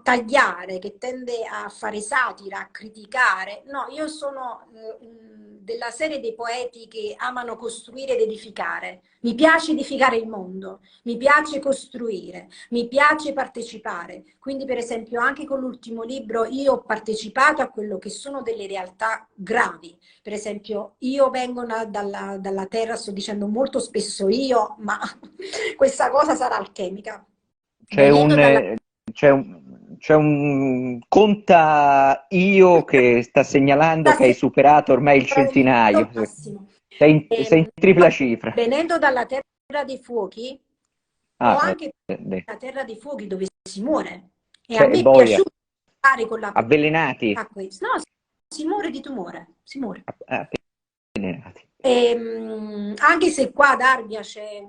tagliare, che tende a fare satira, a criticare. No, io sono della serie dei poeti che amano costruire ed edificare. Mi piace edificare il mondo, mi piace costruire, mi piace partecipare. Quindi, per esempio, anche con l'ultimo libro io ho partecipato a quello che sono delle realtà gravi. Per esempio, io vengo dalla terra, sto dicendo molto spesso io, ma questa cosa sarà alchemica. C'è Venendo dalla c'è un conta io che sta segnalando che hai superato ormai il centinaio. massimo. Sei in tripla cifra. Venendo dalla terra dei fuochi, o Ah, anche la terra dei fuochi dove si muore. E a cioè, me è boia, piaciuto stare con la avvelenati. a questo. No, si muore di tumore, si muore. Avvelenati. Anche se qua ad Ardea c'è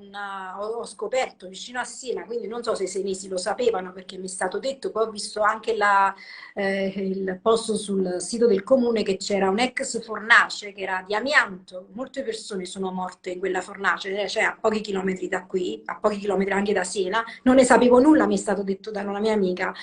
ho scoperto vicino a Siena, quindi non so se i senesi lo sapevano perché mi è stato detto, poi ho visto anche il posto sul sito del comune che c'era un ex fornace che era di amianto, molte persone sono morte in quella fornace, cioè a pochi chilometri da qui, a pochi chilometri anche da Siena, non ne sapevo nulla, mi è stato detto da una mia amica.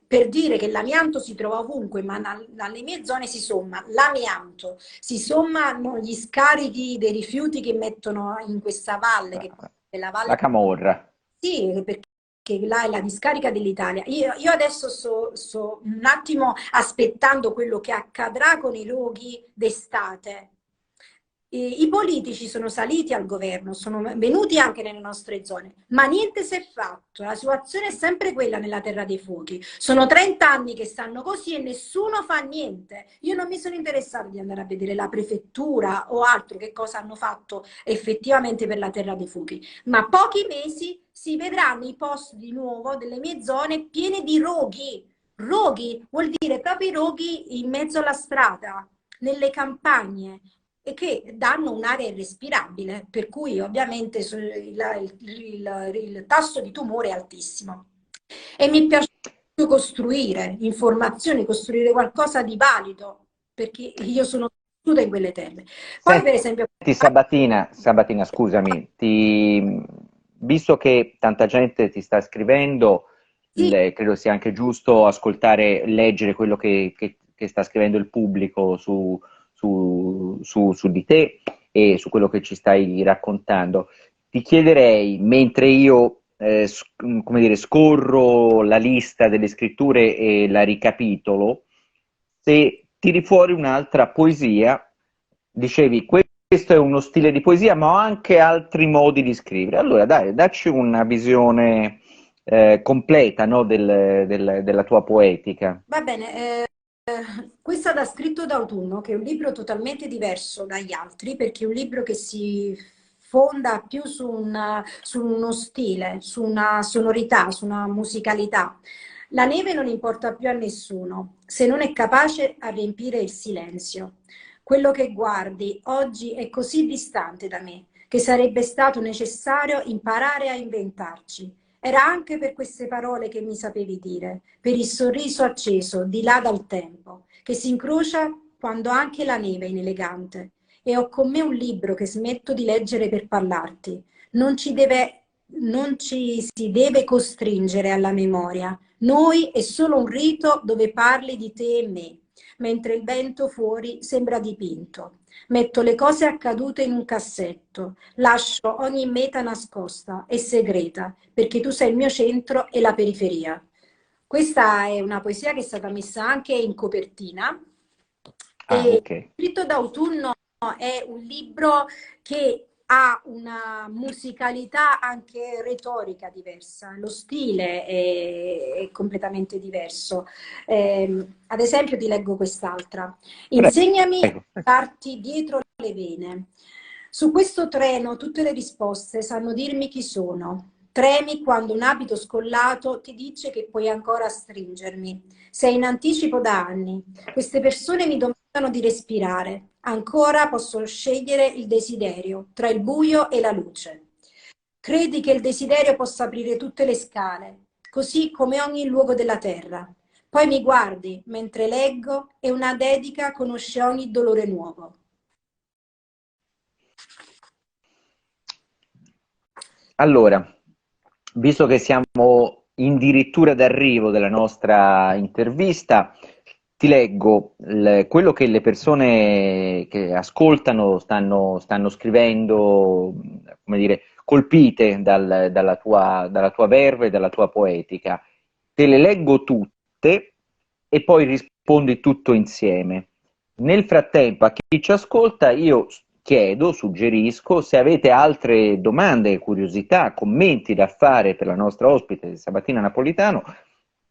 Per dire che l'amianto si trova ovunque, ma dalle mie zone si somma l'amianto, si sommano gli scarichi dei rifiuti che mettono in questa valle, che è la La valle. camorra. Sì, perché là è la discarica dell'Italia. Io adesso sto un attimo aspettando quello che accadrà con i roghi d'estate. I politici sono saliti al governo, sono venuti anche nelle nostre zone, ma niente si è fatto. La situazione è sempre quella nella Terra dei Fuochi. Sono 30 anni che stanno così e nessuno fa niente. Io non mi sono interessata di andare a vedere la prefettura o altro che cosa hanno fatto effettivamente per la Terra dei Fuochi, ma pochi mesi si vedranno i posti di nuovo delle mie zone piene di roghi. Roghi vuol dire proprio i roghi in mezzo alla strada, nelle campagne e che danno un'aria irrespirabile, per cui ovviamente il tasso di tumore è altissimo. E mi piace costruire informazioni, costruire qualcosa di valido, perché io sono vissuta in quelle terre. Poi, per esempio, Senti, Sabatina, scusami, visto che tanta gente ti sta scrivendo, sì, credo sia anche giusto ascoltare, leggere quello che sta scrivendo il pubblico su di te e su quello che ci stai raccontando. Ti chiederei, mentre io come dire, scorro la lista delle scritture e la ricapitolo, se tiri fuori un'altra poesia, dicevi questo è uno stile di poesia, ma ho anche altri modi di scrivere. Allora, dai, dacci una visione completa, no, della tua poetica. va bene. Questa da Scritto d'autunno, che è un libro totalmente diverso dagli altri, perché è un libro che si fonda più su uno stile, su una sonorità, su una musicalità. La neve non importa più a nessuno, se non è capace a riempire il silenzio. Quello che guardi oggi è così distante da me, che sarebbe stato necessario imparare a inventarci. Era anche per queste parole che mi sapevi dire, per il sorriso acceso di là dal tempo, che si incrocia quando anche la neve è inelegante. E ho con me un libro che smetto di leggere per parlarti. Non ci si deve costringere alla memoria. Noi è solo un rito dove parli di te e me, mentre il vento fuori sembra dipinto. Metto le cose accadute in un cassetto, lascio ogni meta nascosta e segreta, perché tu sei il mio centro e la periferia. Questa è una poesia che è stata messa anche in copertina. Ah, E ok. Scritto d'autunno è un libro che ha una musicalità anche retorica diversa, lo stile è completamente diverso. Ad esempio ti leggo quest'altra. Insegnami a Prego. darti dietro le vene. Su questo treno tutte le risposte sanno dirmi chi sono. Tremi quando un abito scollato ti dice che puoi ancora stringermi. Sei in anticipo da anni. Queste persone mi domandano di respirare. Ancora posso scegliere il desiderio tra il buio e la luce. Credi che il desiderio possa aprire tutte le scale, così come ogni luogo della terra. Poi mi guardi mentre leggo e una dedica conosce ogni dolore nuovo. Allora, visto che siamo addirittura d'arrivo della nostra intervista, ti leggo quello che le persone che ascoltano stanno scrivendo, come dire, colpite dalla tua verve e dalla tua poetica. Te le leggo tutte e poi rispondi tutto insieme. Nel frattempo, a chi ci ascolta, io chiedo, suggerisco, se avete altre domande, curiosità, commenti da fare per la nostra ospite Sabattina Napolitano,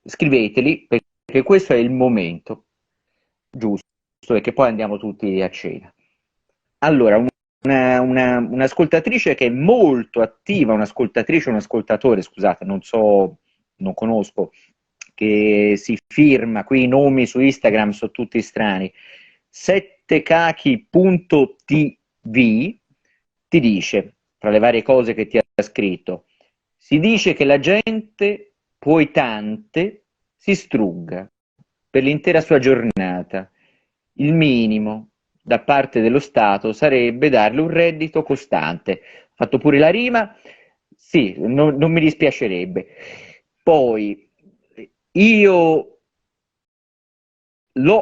scriveteli perché questo è il momento giusto e che poi andiamo tutti a cena. Allora, un'ascoltatrice che è molto attiva, un'ascoltatrice, un ascoltatore, scusate, non so, non conosco, che si firma, qui i nomi su Instagram sono tutti strani, settecachi.tv ti dice, tra le varie cose che ti ha scritto, si dice che la gente, poetante, si strugga per l'intera sua giornata. Il minimo da parte dello Stato sarebbe darle un reddito costante. Fatto pure la rima, sì, non mi dispiacerebbe. Poi, io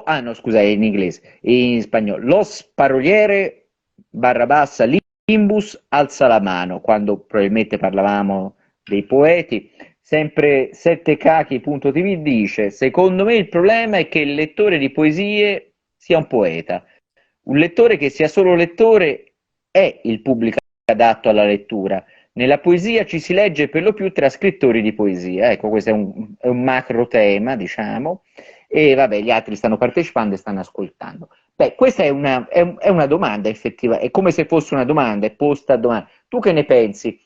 ah no, scusa, è in inglese, in spagnolo. Los paroliere barra bassa limbus alza la mano, quando probabilmente parlavamo dei poeti. Sempre settecachi.tv dice: secondo me il problema è che il lettore di poesie sia un poeta. Un lettore che sia solo lettore è il pubblico adatto alla lettura. Nella poesia ci si legge per lo più tra scrittori di poesia. Ecco, questo è un macro tema, diciamo, e vabbè, gli altri stanno partecipando e stanno ascoltando. Beh, questa è una domanda effettiva, è come se fosse una domanda, è posta a domanda. Tu che ne pensi?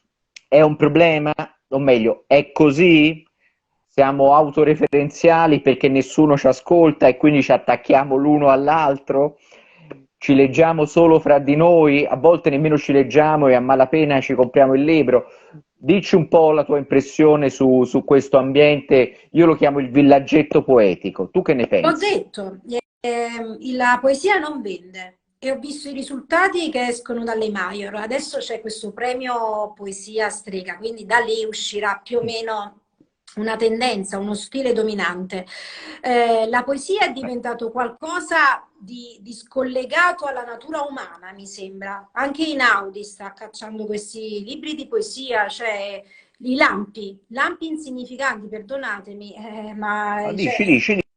È un problema? O meglio, è così? Siamo autoreferenziali perché nessuno ci ascolta e quindi ci attacchiamo l'uno all'altro? Ci leggiamo solo fra di noi, a volte nemmeno ci leggiamo e a malapena ci compriamo il libro. Dici un po' la tua impressione su questo ambiente, io lo chiamo il villaggetto poetico. Tu che ne L'ho pensi? detto, la poesia non vende e ho visto i risultati che escono dalle Major. Adesso c'è questo premio Poesia Strega, quindi da lì uscirà più o meno una tendenza, uno stile dominante. La poesia è diventato qualcosa di scollegato alla natura umana, mi sembra. Anche Inaudi sta cacciando questi libri di poesia, cioè i lampi insignificanti, perdonatemi, ma No, cioè,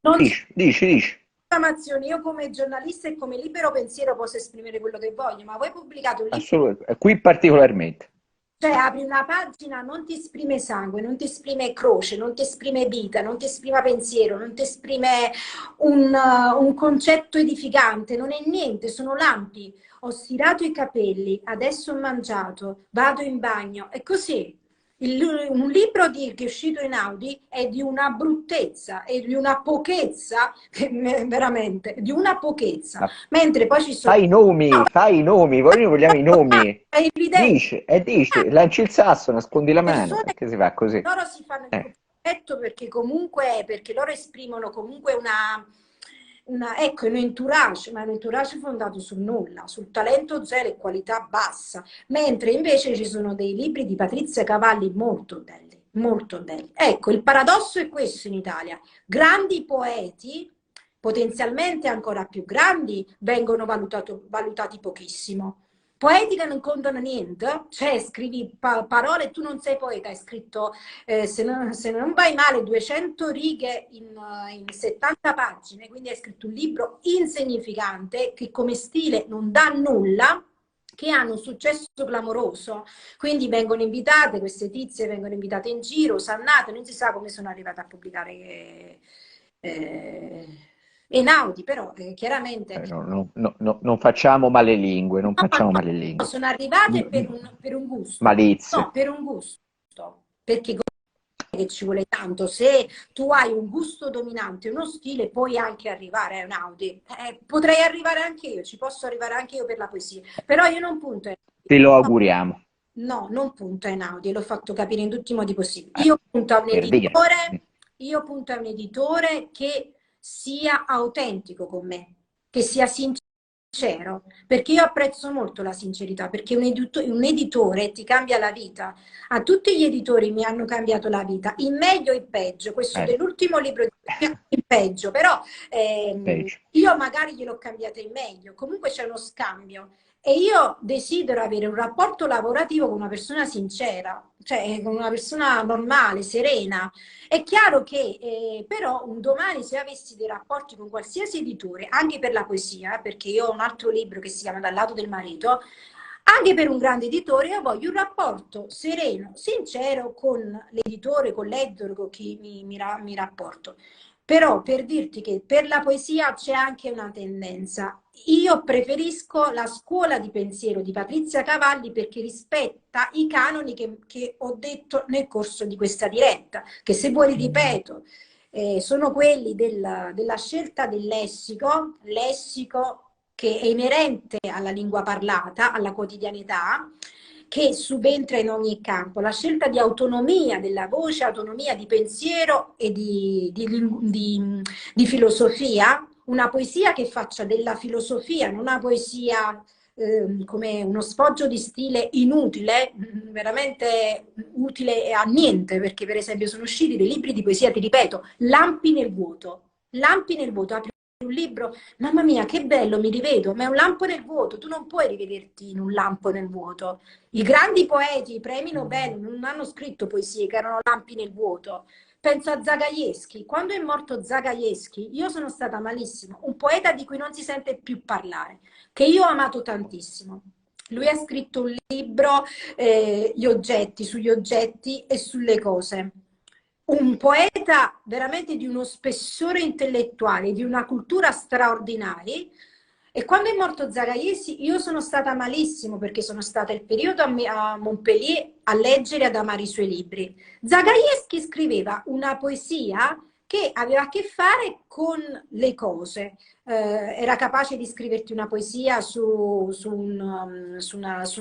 non c'è dici. diffamazione. Io come giornalista e come libero pensiero posso esprimere quello che voglio, ma voi pubblicate un libro, Assolutamente, qui particolarmente. cioè apri una pagina, non ti esprime sangue, non ti esprime croce, non ti esprime vita, non ti esprime pensiero, non ti esprime un concetto edificante, non è niente, sono lampi. Ho stirato i capelli, adesso ho mangiato, vado in bagno, è così. Un libro che è uscito in Audi è di una bruttezza e di una pochezza, veramente, di una pochezza. Ma Mentre poi ci sono... fai i nomi, noi vogliamo i nomi. È evidente. Dici, lanci il sasso, nascondi la mano, Persone perché si fa così. loro si fanno il Eh. progetto perché comunque perché loro esprimono comunque ecco, un entourage, ma un entourage fondato sul nulla, sul talento zero e qualità bassa, mentre invece ci sono dei libri di Patrizia Cavalli molto belli, molto belli. Ecco, il paradosso è questo in Italia: grandi poeti, potenzialmente ancora più grandi, vengono valutati pochissimo. Poetica non contano niente, cioè scrivi parole, tu non sei poeta, hai scritto, se non vai male, 200 righe in 70 pagine, quindi hai scritto un libro insignificante che come stile non dà nulla, che hanno un successo clamoroso, quindi vengono invitate, queste tizie vengono invitate in giro, sannate, non si sa come sono arrivate a pubblicare Einaudi, però chiaramente... Non facciamo male lingue, non facciamo male No, lingue. sono arrivate Mm, per un gusto, no, Malizie. per un gusto, perché che ci vuole tanto, se tu hai un gusto dominante, uno stile, puoi anche arrivare a un Audi. Potrei arrivare anche io, ci posso arrivare anche io per la poesia, però io non punto a Te lo auguriamo, no, non punto a Einaudi, l'ho fatto capire in tutti i modi possibili. Io punto a un per dire. editore, io punto a un editore che sia autentico con me, che sia sincero, perché io apprezzo molto la sincerità, perché un editore ti cambia la vita. A tutti gli editori mi hanno cambiato la vita, in meglio e in peggio. Questo Eh, dell'ultimo libro in peggio, però peggio. io magari gliel'ho cambiata in meglio. Comunque c'è uno scambio. E io desidero avere un rapporto lavorativo con una persona sincera, cioè con una persona normale, serena. È chiaro che però un domani se avessi dei rapporti con qualsiasi editore, anche per la poesia, perché io ho un altro libro che si chiama Dal lato del marito, anche per un grande editore io voglio un rapporto sereno, sincero con l'editore, con l'editore, con chi mi rapporto. Però per dirti che per la poesia c'è anche una tendenza. Io preferisco la scuola di pensiero di Patrizia Cavalli perché rispetta i canoni che ho detto nel corso di questa diretta, che se vuoi ripeto, sono quelli della scelta del lessico che è inerente alla lingua parlata, alla quotidianità, che subentra in ogni campo, la scelta di autonomia della voce, autonomia di pensiero e di filosofia, una poesia che faccia della filosofia, non una poesia come uno sfoggio di stile inutile, veramente utile a niente, perché per esempio sono usciti dei libri di poesia, ti ripeto, lampi nel vuoto, apri un libro, mamma mia che bello, mi rivedo, ma è un lampo nel vuoto, tu non puoi rivederti in un lampo nel vuoto. I grandi poeti, i premi Nobel, non hanno scritto poesie che erano lampi nel vuoto. Penso a Zagajewski. Quando è morto Zagajewski, io sono stata malissimo. Un poeta di cui non si sente più parlare, che io ho amato tantissimo. Lui ha scritto un libro, sugli oggetti e sulle cose. Un poeta veramente di uno spessore intellettuale, di una cultura straordinaria. E quando è morto Zagajewski io sono stata malissimo perché sono stata il periodo a Montpellier a leggere e ad amare i suoi libri. Zagajewski scriveva una poesia che aveva a che fare con le cose. Era capace di scriverti una poesia su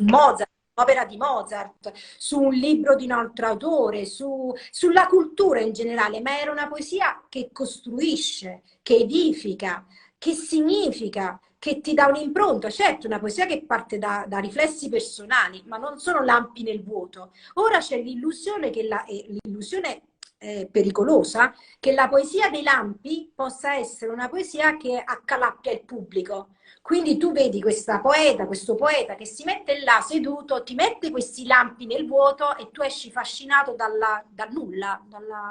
Mozart, un'opera di Mozart, su un libro di un altro autore, sulla cultura in generale, ma era una poesia che costruisce, che edifica, che significa, che ti dà un'impronta. Certo, una poesia che parte da riflessi personali, ma non sono lampi nel vuoto. Ora c'è l'illusione l'illusione pericolosa che la poesia dei lampi possa essere una poesia che accalappia il pubblico. Quindi tu vedi questo poeta che si mette là seduto, ti mette questi lampi nel vuoto e tu esci fascinato dal nulla,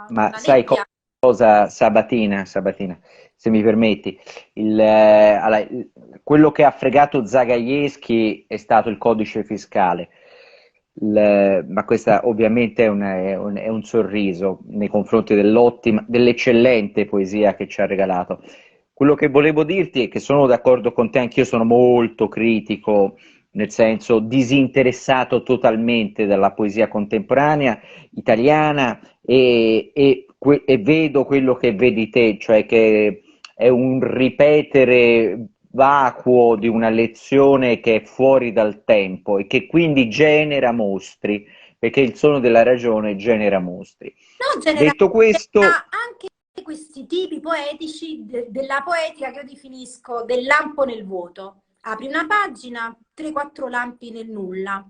Ma dalla sai nebbia. cosa, Sabatina, se mi permetti, allora, quello che ha fregato Zagajewski è stato il codice fiscale. Ma questa ovviamente è un sorriso nei confronti dell'eccellente poesia che ci ha regalato. Quello che volevo dirti è che sono d'accordo con te, anch'io sono molto critico, nel senso disinteressato totalmente dalla poesia contemporanea italiana e vedo quello che vedi te, cioè che è un ripetere vacuo di una lezione che è fuori dal tempo e che quindi genera mostri, perché il suono della ragione genera mostri. No, Detto questo, anche questi tipi poetici della poetica che io definisco del lampo nel vuoto. Apri una pagina, 3-4 lampi nel nulla.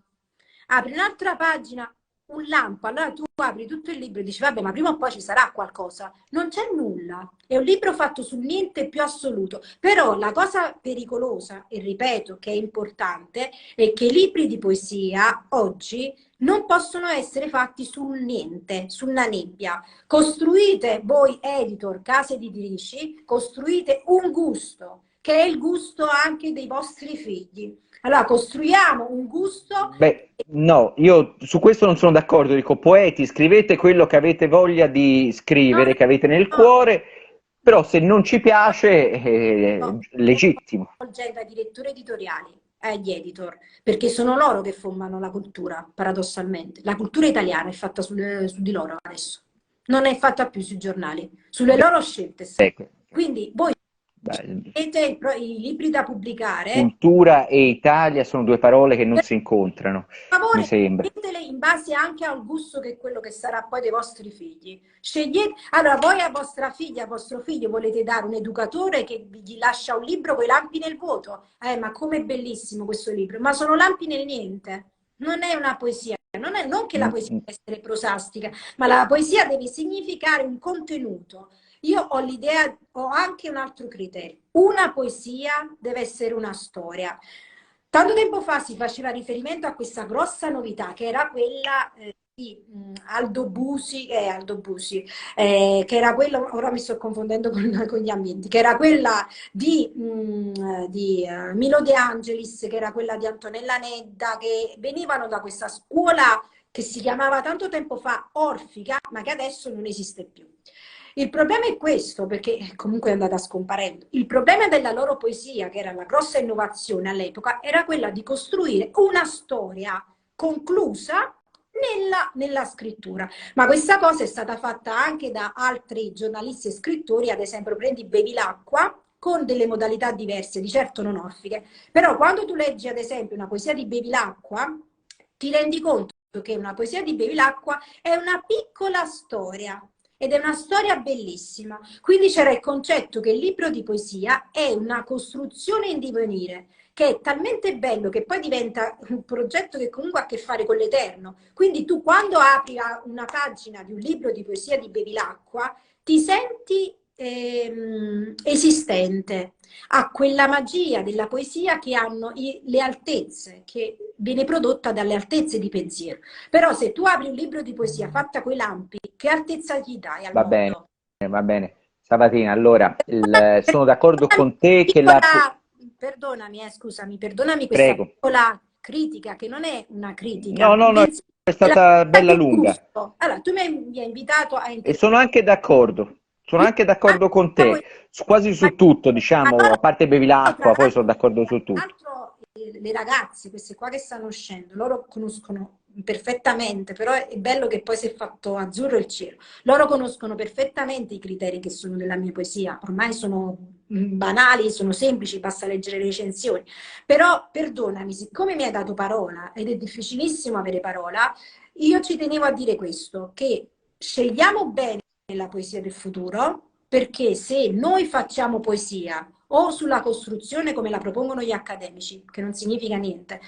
Apri un'altra pagina, un lampo, allora tu apri tutto il libro e dici, vabbè, ma prima o poi ci sarà qualcosa. Non c'è nulla. È un libro fatto sul niente più assoluto. Però la cosa pericolosa, e ripeto che è importante, è che i libri di poesia oggi non possono essere fatti sul niente, sulla nebbia. Costruite voi editor, case editrici, costruite un gusto, che è il gusto anche dei vostri figli. Allora, costruiamo un gusto. Beh, no, io su questo non sono d'accordo, dico poeti, scrivete quello che avete voglia di No, no, scrivere, che avete nel no, cuore, però se non ci piace, no, legittimo. rivolgendo ai direttori editoriali, agli editor, perché sono loro che formano la cultura, paradossalmente. La cultura italiana è fatta su di loro adesso, non è fatta più sui giornali, sulle loro scelte. Ecco, Quindi voi beh, avete i libri da pubblicare. cultura e Italia sono due parole che non si incontrano, Per mi favore, sembra. sceglietele in base anche al gusto che è quello che sarà poi dei vostri figli. Scegliete, allora voi a vostra figlia, a vostro figlio volete dare un educatore che gli lascia un libro con i lampi nel vuoto. Ma com'è bellissimo questo libro, ma sono lampi nel niente. Non è una poesia, non che la Mm, poesia mm. deve essere prosastica, ma la poesia deve significare un contenuto. Io ho l'idea, ho anche un altro criterio. Una poesia deve essere una storia. Tanto tempo fa si faceva riferimento a questa grossa novità che era quella di Aldo Busi, che era quello, ora mi sto confondendo con gli ambienti, che era quella di Milo De Angelis, che era quella di Antonella Nedda, che venivano da questa scuola che si chiamava tanto tempo fa Orfica, ma che adesso non esiste più. Il problema è questo, perché comunque è andata scomparendo. Il problema della loro poesia, che era la grossa innovazione all'epoca, era quella di costruire una storia conclusa nella scrittura. Ma questa cosa è stata fatta anche da altri giornalisti e scrittori, ad esempio prendi Bevilacqua, con delle modalità diverse, di certo non orfiche. Però quando tu leggi ad esempio una poesia di Bevilacqua, ti rendi conto che una poesia di Bevilacqua è una piccola storia ed è una storia bellissima. Quindi c'era il concetto che il libro di poesia è una costruzione in divenire, che è talmente bello che poi diventa un progetto che comunque ha a che fare con l'eterno. Quindi tu quando apri una pagina di un libro di poesia di Bevilacqua ti senti esistente, ha quella magia della poesia che hanno le altezze, che viene prodotta dalle altezze di pensiero. Però se tu apri un libro di poesia fatta coi lampi, che altezza gli dai al Va bene, mondo? va bene. Sabatina, allora, sono d'accordo Perdonami, con te che perdonami, scusami, perdonami questa Prego. piccola critica, che non è una No, critica, no, no, bensì è è la stata critica bella di un lunga gusto. Allora, tu mi hai invitato a e sono anche d'accordo. Sono io anche d'accordo con la poesia, te, quasi su tutto, diciamo, allora, a parte tra Bevilacqua, poi sono l'altro, d'accordo su tra tutto. l'altro, le ragazze, queste qua che stanno uscendo, loro conoscono perfettamente, però è bello che poi si è fatto azzurro il cielo. Loro conoscono perfettamente i criteri che sono della mia poesia, ormai sono banali, sono semplici, basta leggere le recensioni. Però, perdonami, siccome mi hai dato parola, ed è difficilissimo avere parola, io ci tenevo a dire questo, che scegliamo bene la poesia del futuro, perché se noi facciamo poesia o sulla costruzione come la propongono gli accademici, che non significa niente,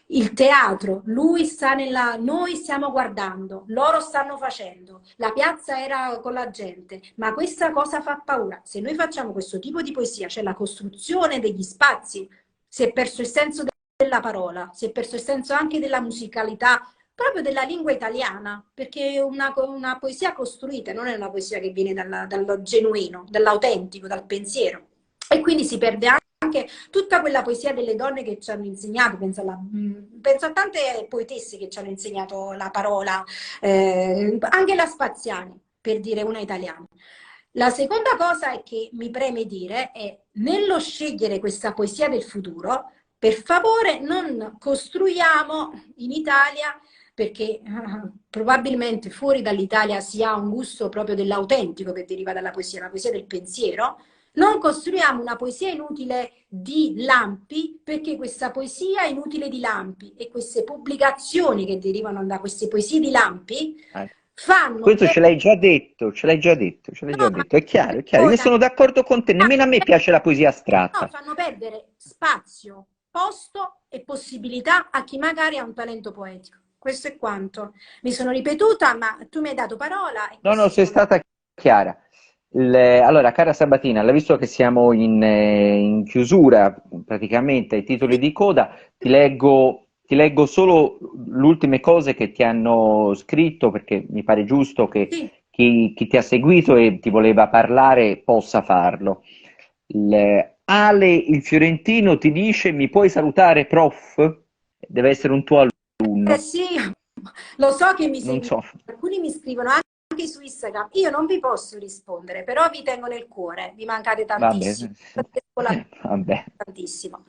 il teatro, lui sta nella, noi stiamo guardando, loro stanno facendo, la piazza era con la gente, ma questa cosa fa paura. Se noi facciamo questo tipo di poesia, cioè la costruzione degli spazi, si è perso il senso della parola, si è perso il senso anche della musicalità, proprio della lingua italiana, perché è una poesia costruita, non è una poesia che viene dal genuino, dall'autentico, dal pensiero. E quindi si perde anche tutta quella poesia delle donne che ci hanno insegnato, penso a tante poetesse che ci hanno insegnato la parola, anche la Spaziani, per dire una italiana. La seconda cosa è che mi preme dire è, nello scegliere questa poesia del futuro, per favore non costruiamo in Italia, perché probabilmente fuori dall'Italia si ha un gusto proprio dell'autentico che deriva dalla poesia, la poesia del pensiero, non costruiamo una poesia inutile di lampi, perché questa poesia è inutile di lampi e queste pubblicazioni che derivano da queste poesie di lampi Eh, fanno Questo ce perdere. l'hai già detto, ce l'hai già detto, ce l'hai No, già ma detto, è chiaro, è chiaro. Io perdona, sono d'accordo con te, nemmeno a me piace la poesia no, astratta. fanno perdere spazio, posto e possibilità a chi magari ha un talento poetico. Questo è quanto. Mi sono ripetuta, ma tu mi hai dato parola. E No, no, questi sei sono... stata chiara. Allora, cara Sabatina, visto che siamo in chiusura praticamente ai titoli di coda, ti leggo solo le ultime cose che ti hanno scritto, perché mi pare giusto che Sì, chi ti ha seguito e ti voleva parlare possa farlo. Ale, il fiorentino, ti dice: mi puoi salutare, prof? Deve essere un tuo alunno. sì, lo so che mi Non seguite, so. alcuni mi scrivono anche su Instagram. Io non vi posso rispondere, però vi tengo nel cuore, mi mancate Vabbè, tantissimo. Scuola vabbè. tantissimo.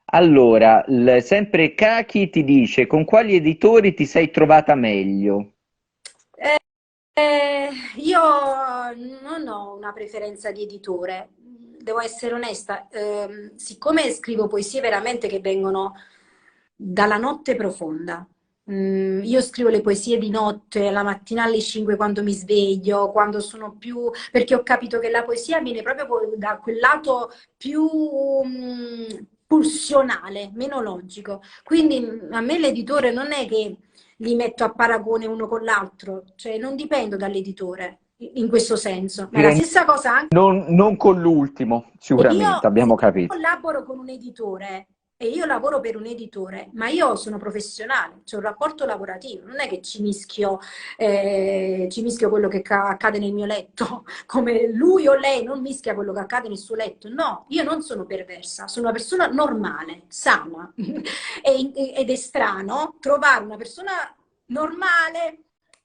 Allora, sempre Kaki ti dice: con quali editori ti sei trovata meglio? Eh, io non ho una preferenza di editore, devo essere onesta. Siccome scrivo poesie veramente che vengono dalla notte profonda, io scrivo le poesie di notte, la mattina alle 5 quando mi sveglio, quando sono più... perché ho capito che la poesia viene proprio da quel lato più pulsionale, meno logico. Quindi a me l'editore non è che li metto a paragone uno con l'altro, cioè non dipendo dall'editore in questo senso, ma è la Direi stessa cosa anche non con l'ultimo, sicuramente, se abbiamo io capito. collaboro con un editore e io lavoro per un editore, ma io sono professionale, c'è un rapporto lavorativo, non è che ci mischio quello che accade nel mio letto, come lui o lei non mischia quello che accade nel suo letto. No, io non sono perversa, sono una persona normale, sana. Ed è strano trovare una persona normale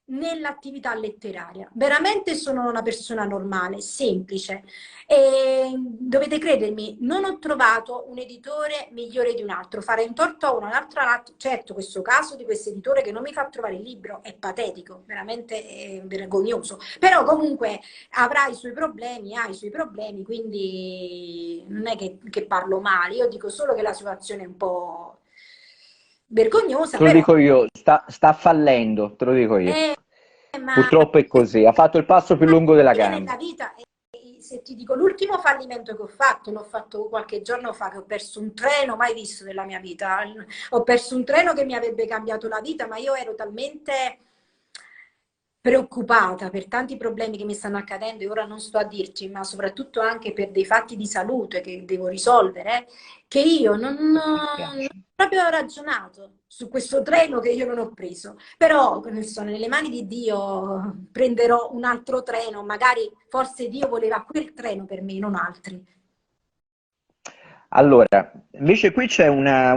nell'attività letteraria. Veramente sono una persona normale, semplice. E dovete credermi, non ho trovato un editore migliore di un altro. Fare in torto a un'altra, certo, questo caso di questo editore che non mi fa trovare il libro è patetico, veramente è vergognoso. Però comunque avrà i suoi problemi, ha i suoi problemi, quindi non è che parlo male, io dico solo che la situazione è un po' vergognosa, Te lo però dico io, sta fallendo, te lo dico io. eh, ma Purtroppo è così, ha fatto il passo più lungo della nella gamba. vita, se ti dico l'ultimo fallimento che ho fatto, l'ho fatto qualche giorno fa, che ho perso un treno mai visto nella mia vita. Ho perso un treno che mi avrebbe cambiato la vita, ma io ero talmente preoccupata per tanti problemi che mi stanno accadendo e ora non sto a dirti, ma soprattutto anche per dei fatti di salute che devo risolvere, che io non Mi ho spiace. proprio ragionato su questo treno che io non ho preso. Però sono nelle mani di Dio, prenderò un altro treno, magari forse Dio voleva quel treno per me, non altri. Allora, invece qui c'è una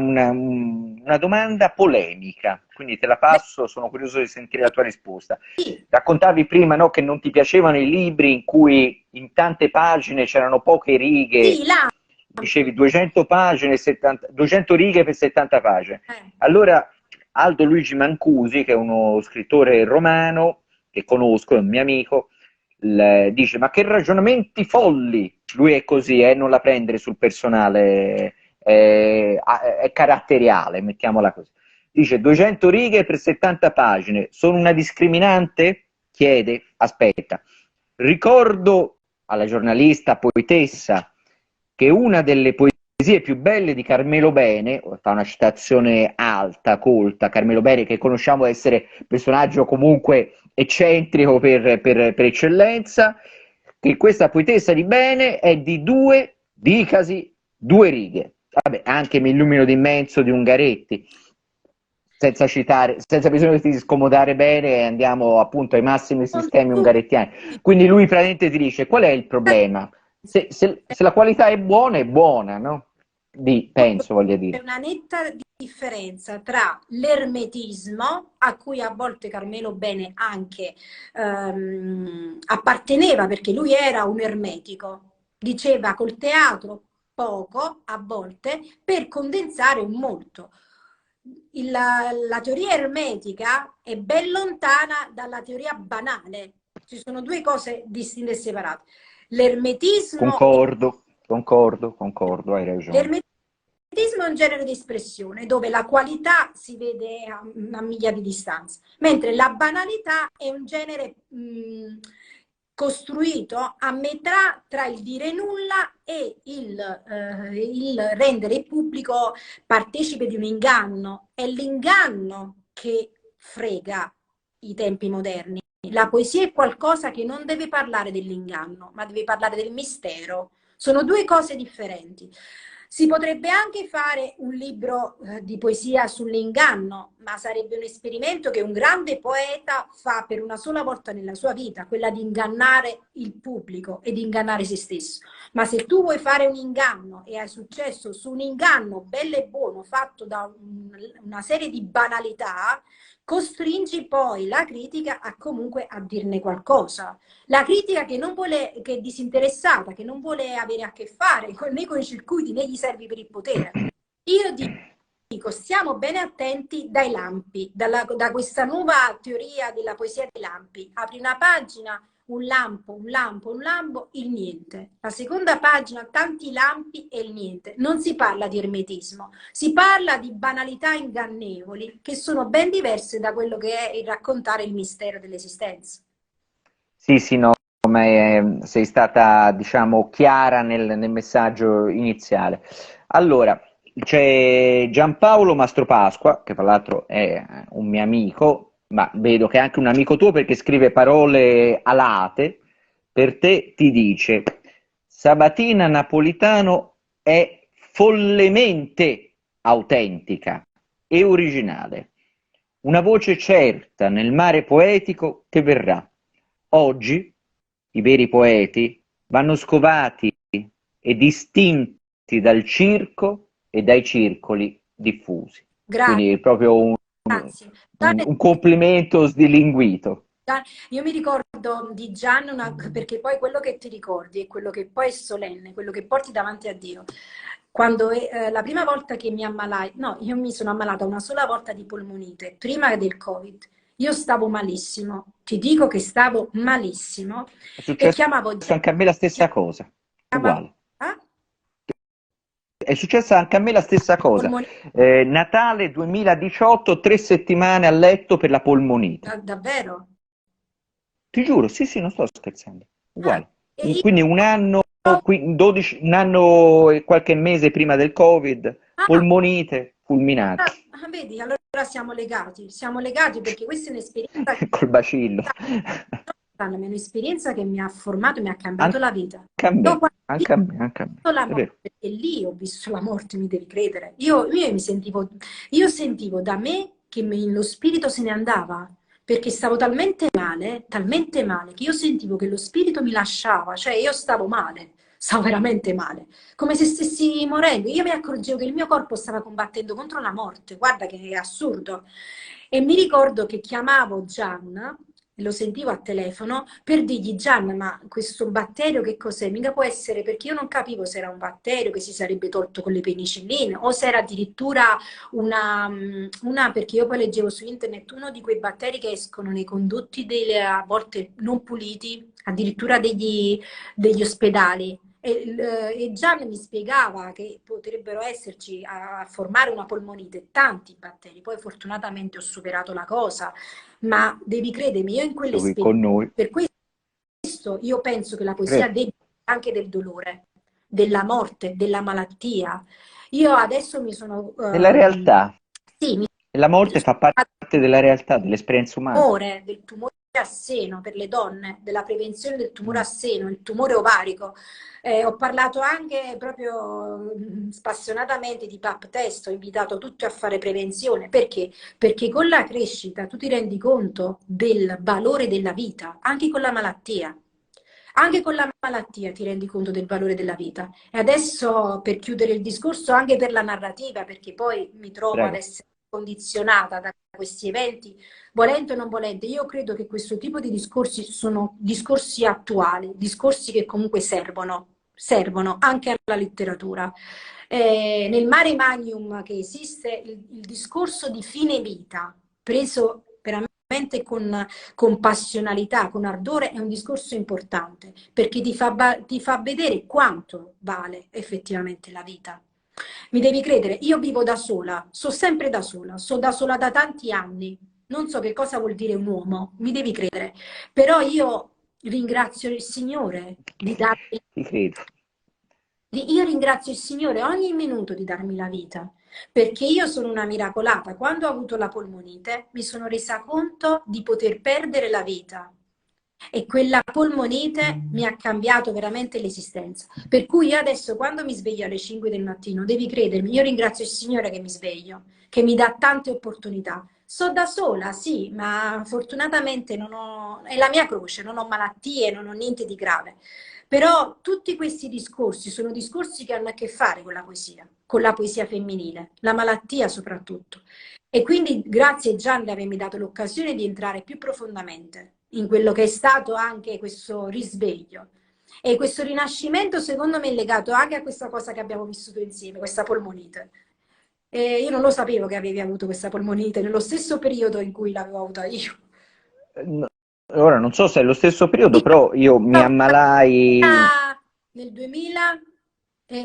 domanda polemica, quindi te la Beh, passo, sono curioso di sentire la tua risposta. sì, Raccontavi prima, no, che non ti piacevano i libri in cui in tante pagine c'erano poche righe, sì, l'ambito. dicevi 200 pagine, 70 200 righe per 70 pagine. Eh. Allora, Aldo Luigi Mancusi, che è uno scrittore romano che conosco, è un mio amico, dice: ma che ragionamenti folli! Lui è così, non la prendere sul personale, è caratteriale, mettiamola così. Dice: 200 righe per 70 pagine, sono una discriminante? Chiede, aspetta. Ricordo alla giornalista poetessa che una delle poesie più belle di Carmelo Bene, fa una citazione alta, colta, Carmelo Bene che conosciamo essere personaggio comunque eccentrico per eccellenza, che questa poetessa di Bene è di dicasi, due righe. Vabbè, anche Mi illumino d'immenso di Ungaretti, senza citare, senza bisogno di scomodare bene, andiamo appunto ai massimi Con sistemi ungarettiani. tutti. Quindi lui praticamente ti dice: qual è il problema? Se la qualità è buona, no? Penso, voglio C'è dire. una netta differenza tra l'ermetismo, a cui a volte Carmelo Bene anche apparteneva, perché lui era un ermetico, diceva col teatro poco a volte per condensare un molto. La teoria ermetica è ben lontana dalla teoria banale, ci sono due cose distinte e separate. L'ermetismo è Concordo, hai ragione. L'ermetismo è un genere di espressione dove la qualità si vede a una miglia di distanza, mentre la banalità è un genere costruito a metà tra il dire nulla e il rendere il pubblico partecipe di un inganno. È l'inganno che frega i tempi moderni. La poesia è qualcosa che non deve parlare dell'inganno, ma deve parlare del mistero. Sono due cose differenti. Si potrebbe anche fare un libro di poesia sull'inganno, ma sarebbe un esperimento che un grande poeta fa per una sola volta nella sua vita, quella di ingannare il pubblico e di ingannare se stesso. Ma se tu vuoi fare un inganno e hai successo su un inganno bello e buono fatto da una serie di banalità, costringi poi la critica a comunque a dirne qualcosa. La critica che non vuole, che è disinteressata, che non vuole avere a che fare né con i circuiti né gli servi per il potere. Io dico, stiamo bene attenti dai lampi, da questa nuova teoria della poesia dei lampi. Apri una pagina, un lampo, un lampo, un lampo, il niente. La seconda pagina, tanti lampi e il niente. Non si parla di ermetismo, si parla di banalità ingannevoli che sono ben diverse da quello che è il raccontare il mistero dell'esistenza. Sì, sì, no, sei stata, diciamo, chiara nel messaggio iniziale. Allora, c'è Giampaolo Mastropasqua, che tra l'altro è un mio amico, ma vedo che è anche un amico tuo perché scrive parole alate. Per te ti dice: Sabatina Napolitano è follemente autentica e originale, una voce certa nel mare poetico che verrà. Oggi i veri poeti vanno scovati e distinti dal circo e dai circoli diffusi. Grazie. Quindi è proprio un complimento sdilinguito. Io mi ricordo di Gian, perché poi quello che ti ricordi è quello che poi è solenne, quello che porti davanti a Dio. Quando la prima volta che mi ammalai, no, io mi sono ammalata una sola volta di polmonite, prima del Covid. Io stavo malissimo, ti dico che stavo malissimo. È successo anche a me la stessa cosa, uguale. È successa anche a me la stessa cosa. Natale 2018, 3 settimane a letto per la polmonite. Davvero? Ti giuro, sì, sì, non sto scherzando. Uguale. Quindi un anno e qualche mese prima del Covid, polmonite fulminata. Vedi, allora siamo legati perché questa è un'esperienza col bacillo. È un'esperienza che mi ha formato e mi ha cambiato la vita. Anche a me. La morte, perché lì ho visto la morte, mi devi credere. Io sentivo da me che lo spirito se ne andava, perché stavo talmente male, che io sentivo che lo spirito mi lasciava, cioè io stavo male, stavo veramente male, come se stessi morendo. Io mi accorgevo che il mio corpo stava combattendo contro la morte, guarda che è assurdo. E mi ricordo che chiamavo Gian, lo sentivo a telefono, per dirgli: Gian, ma questo batterio che cos'è? Mica può essere, perché io non capivo se era un batterio che si sarebbe tolto con le penicilline o se era addirittura perché io poi leggevo su internet, uno di quei batteri che escono nei condotti a volte non puliti, addirittura degli ospedali. E Gian mi spiegava che potrebbero esserci a formare una polmonite tanti batteri. Poi fortunatamente ho superato la cosa, ma devi credermi, io in quell'esperienza, per questo io penso che la poesia debba anche del dolore, della morte, della malattia. Io adesso mi sono... della realtà. Sì, la morte fa parte della realtà, dell'esperienza umana. Del tumore a seno per le donne, della prevenzione del tumore a seno, il tumore ovarico. Ho parlato anche proprio spassionatamente di pap test, ho invitato tutti a fare prevenzione. Perché? Perché con la crescita tu ti rendi conto del valore della vita, anche con la malattia. Anche con la malattia ti rendi conto del valore della vita. E adesso, per chiudere il discorso, anche per la narrativa, perché poi mi trovo ad essere condizionata da questi eventi, volente o non volente, io credo che questo tipo di discorsi sono discorsi attuali, discorsi che comunque servono anche alla letteratura. Nel mare magnum che esiste, il discorso di fine vita, preso veramente con passionalità, con ardore, è un discorso importante, perché ti fa vedere quanto vale effettivamente la vita. Mi devi credere, io vivo da sola, sono sempre da sola da tanti anni, non so che cosa vuol dire un uomo, mi devi credere, però io ringrazio il Signore di darmi. Ti credo. Io ringrazio il Signore ogni minuto di darmi la vita, perché io sono una miracolata. Quando ho avuto la polmonite mi sono resa conto di poter perdere la vita e quella polmonite mi ha cambiato veramente l'esistenza. Per cui io adesso quando mi sveglio alle 5 del mattino, devi credermi, io ringrazio il Signore che mi sveglio, che mi dà tante opportunità. So da sola, sì, ma fortunatamente non ho, è la mia croce, non ho malattie, non ho niente di grave. Però tutti questi discorsi sono discorsi che hanno a che fare con la poesia femminile, la malattia soprattutto. E quindi grazie Gian di avermi dato l'occasione di entrare più profondamente in quello che è stato anche questo risveglio. E questo rinascimento secondo me è legato anche a questa cosa che abbiamo vissuto insieme, questa polmonite. E io non lo sapevo che avevi avuto questa polmonite nello stesso periodo in cui l'avevo avuta io. No, ora non so se è lo stesso periodo, però io mi ammalai. Nel 2000,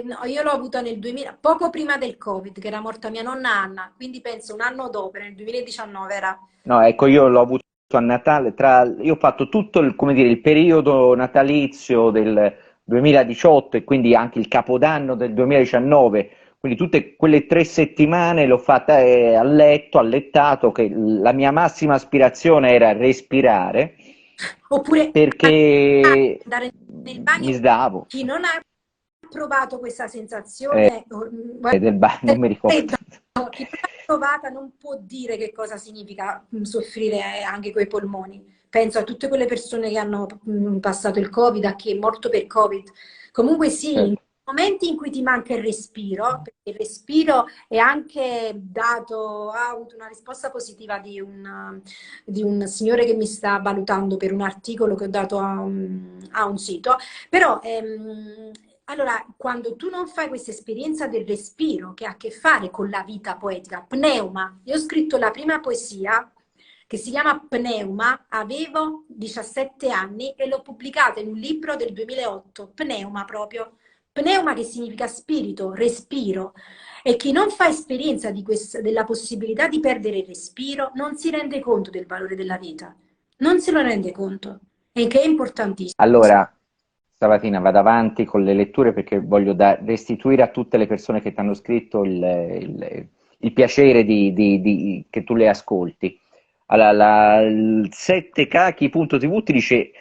no, io l'ho avuta nel 2000, poco prima del Covid, che era morta mia nonna Anna, quindi penso un anno dopo, nel 2019 era. No, ecco, io l'ho avuto a Natale, io ho fatto tutto il, come dire, il periodo natalizio del 2018 e quindi anche il Capodanno del 2019, quindi tutte quelle 3 settimane l'ho fatta a letto, allettato, che la mia massima aspirazione era respirare, Oppure perché andare nel mi bagno. sdavo. Chi non ha provato questa sensazione, Del bagno, non mi ricordo. chi non l'ha provata non può dire che cosa significa soffrire anche coi polmoni. Penso a tutte quelle persone che hanno passato il Covid, a chi è morto per Covid. Comunque sì, in Certo. momenti in cui ti manca il respiro, perché il respiro è anche dato, ha avuto una risposta positiva di un signore che mi sta valutando per un articolo che ho dato a un sito, però allora, quando tu non fai questa esperienza del respiro che ha a che fare con la vita poetica, pneuma, io ho scritto la prima poesia che si chiama Pneuma, avevo 17 anni e l'ho pubblicata in un libro del 2008, Pneuma proprio, Pneuma che significa spirito, respiro, e chi non fa esperienza della possibilità di perdere il respiro non si rende conto del valore della vita, non se lo rende conto, e che è importantissimo. Allora, Sabatina, vado avanti con le letture perché voglio restituire a tutte le persone che ti hanno scritto il piacere che tu le ascolti. Allora, il 7kaki.tv ti dice,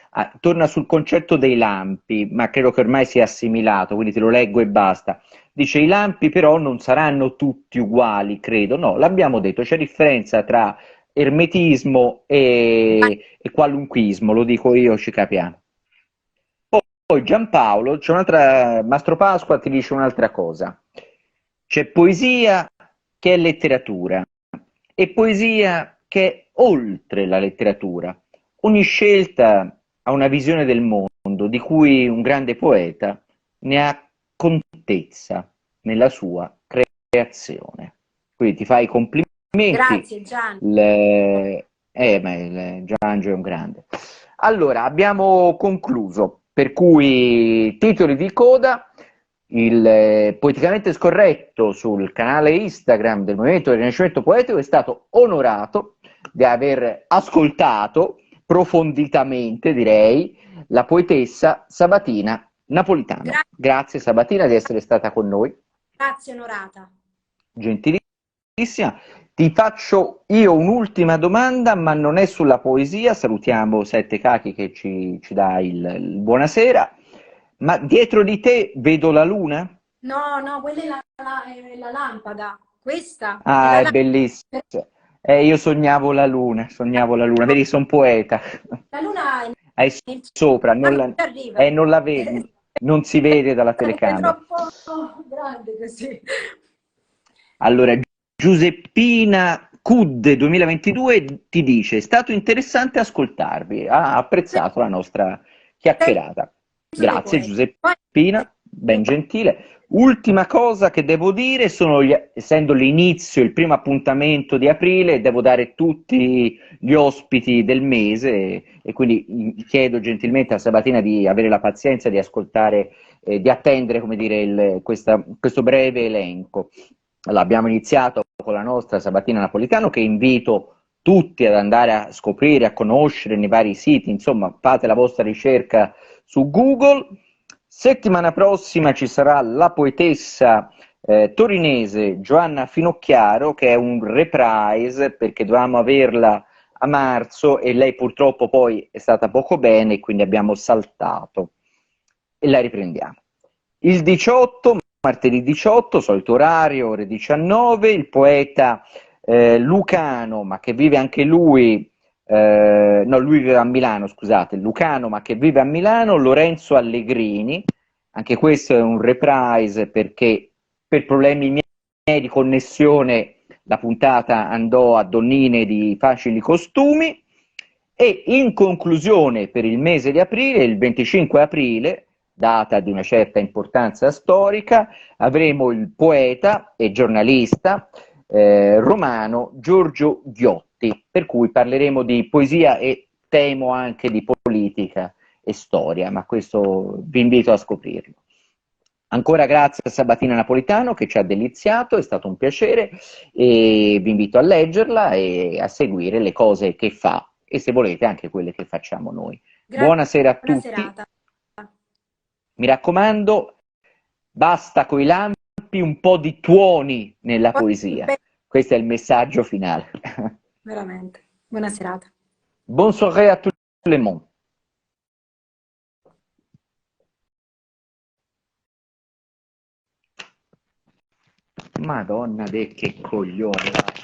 torna sul concetto dei lampi, ma credo che ormai sia assimilato, quindi te lo leggo e basta. Dice, i lampi però non saranno tutti uguali, credo. No, l'abbiamo detto, c'è differenza tra ermetismo e qualunquismo, lo dico io, ci capiamo. Poi Giampaolo, c'è un'altra, Mastro Pasqua ti dice un'altra cosa. C'è poesia che è letteratura e poesia che è oltre la letteratura. Ogni scelta ha una visione del mondo di cui un grande poeta ne ha contezza nella sua creazione. Quindi ti fai i complimenti. Grazie Gian. Ma il Giangio è un grande. Allora, abbiamo concluso, per cui titoli di coda, il Poeticamente Scorretto sul canale Instagram del Movimento del Rinascimento Poetico è stato onorato di aver ascoltato profonditamente, direi, la poetessa Sabatina Napolitano. Grazie Sabatina di essere stata con noi. Grazie onorata. Gentilissima. Ti faccio io un'ultima domanda, ma non è sulla poesia. Salutiamo Sette Cachi che ci dà il buonasera. Ma dietro di te vedo la luna? No, no, quella è la lampada. Questa è Ah, la è bellissima. Io sognavo la luna, vedi, sono poeta. La luna È sopra, non la vedi, non si vede dalla telecamera. È troppo grande così. Allora, Giuseppina Cudde 2022 ti dice: è stato interessante ascoltarvi, ha apprezzato la nostra chiacchierata. Grazie Giuseppina, ben gentile. Ultima cosa che devo dire, essendo l'inizio, il primo appuntamento di aprile, devo dare tutti gli ospiti del mese e quindi chiedo gentilmente a Sabatina di avere la pazienza di ascoltare, di attendere, come dire, questo breve elenco. Allora, abbiamo iniziato con la nostra Sabatina Napolitano, che invito tutti ad andare a scoprire, a conoscere nei vari siti, insomma fate la vostra ricerca su Google. Settimana prossima ci sarà la poetessa torinese Giovanna Finocchiaro, che è un reprise perché dovevamo averla a marzo e lei purtroppo poi è stata poco bene, quindi abbiamo saltato e la riprendiamo. Il 18, martedì 18, solito orario, ore 19, il poeta lucano, ma che vive anche lui, no, lui vive a Milano, scusate, lucano, ma che vive a Milano, Lorenzo Allegrini. Anche questo è un reprise perché per problemi miei di connessione la puntata andò a Donnine di Facili Costumi. E in conclusione, per il mese di aprile, il 25 aprile, data di una certa importanza storica, avremo il poeta e giornalista romano Giorgio Ghiotti, per cui parleremo di poesia e temo anche di politica e storia, ma questo vi invito a scoprirlo. Ancora grazie a Sabatina Napolitano che ci ha deliziato, è stato un piacere e vi invito a leggerla e a seguire le cose che fa e se volete anche quelle che facciamo noi. Buonasera a Buona tutti, serata. mi raccomando, basta coi lampi, un po' di tuoni nella poesia. Questo è il messaggio finale. Veramente. Buona serata. Bonne soirée à tout le monde. Madonna, che coglione.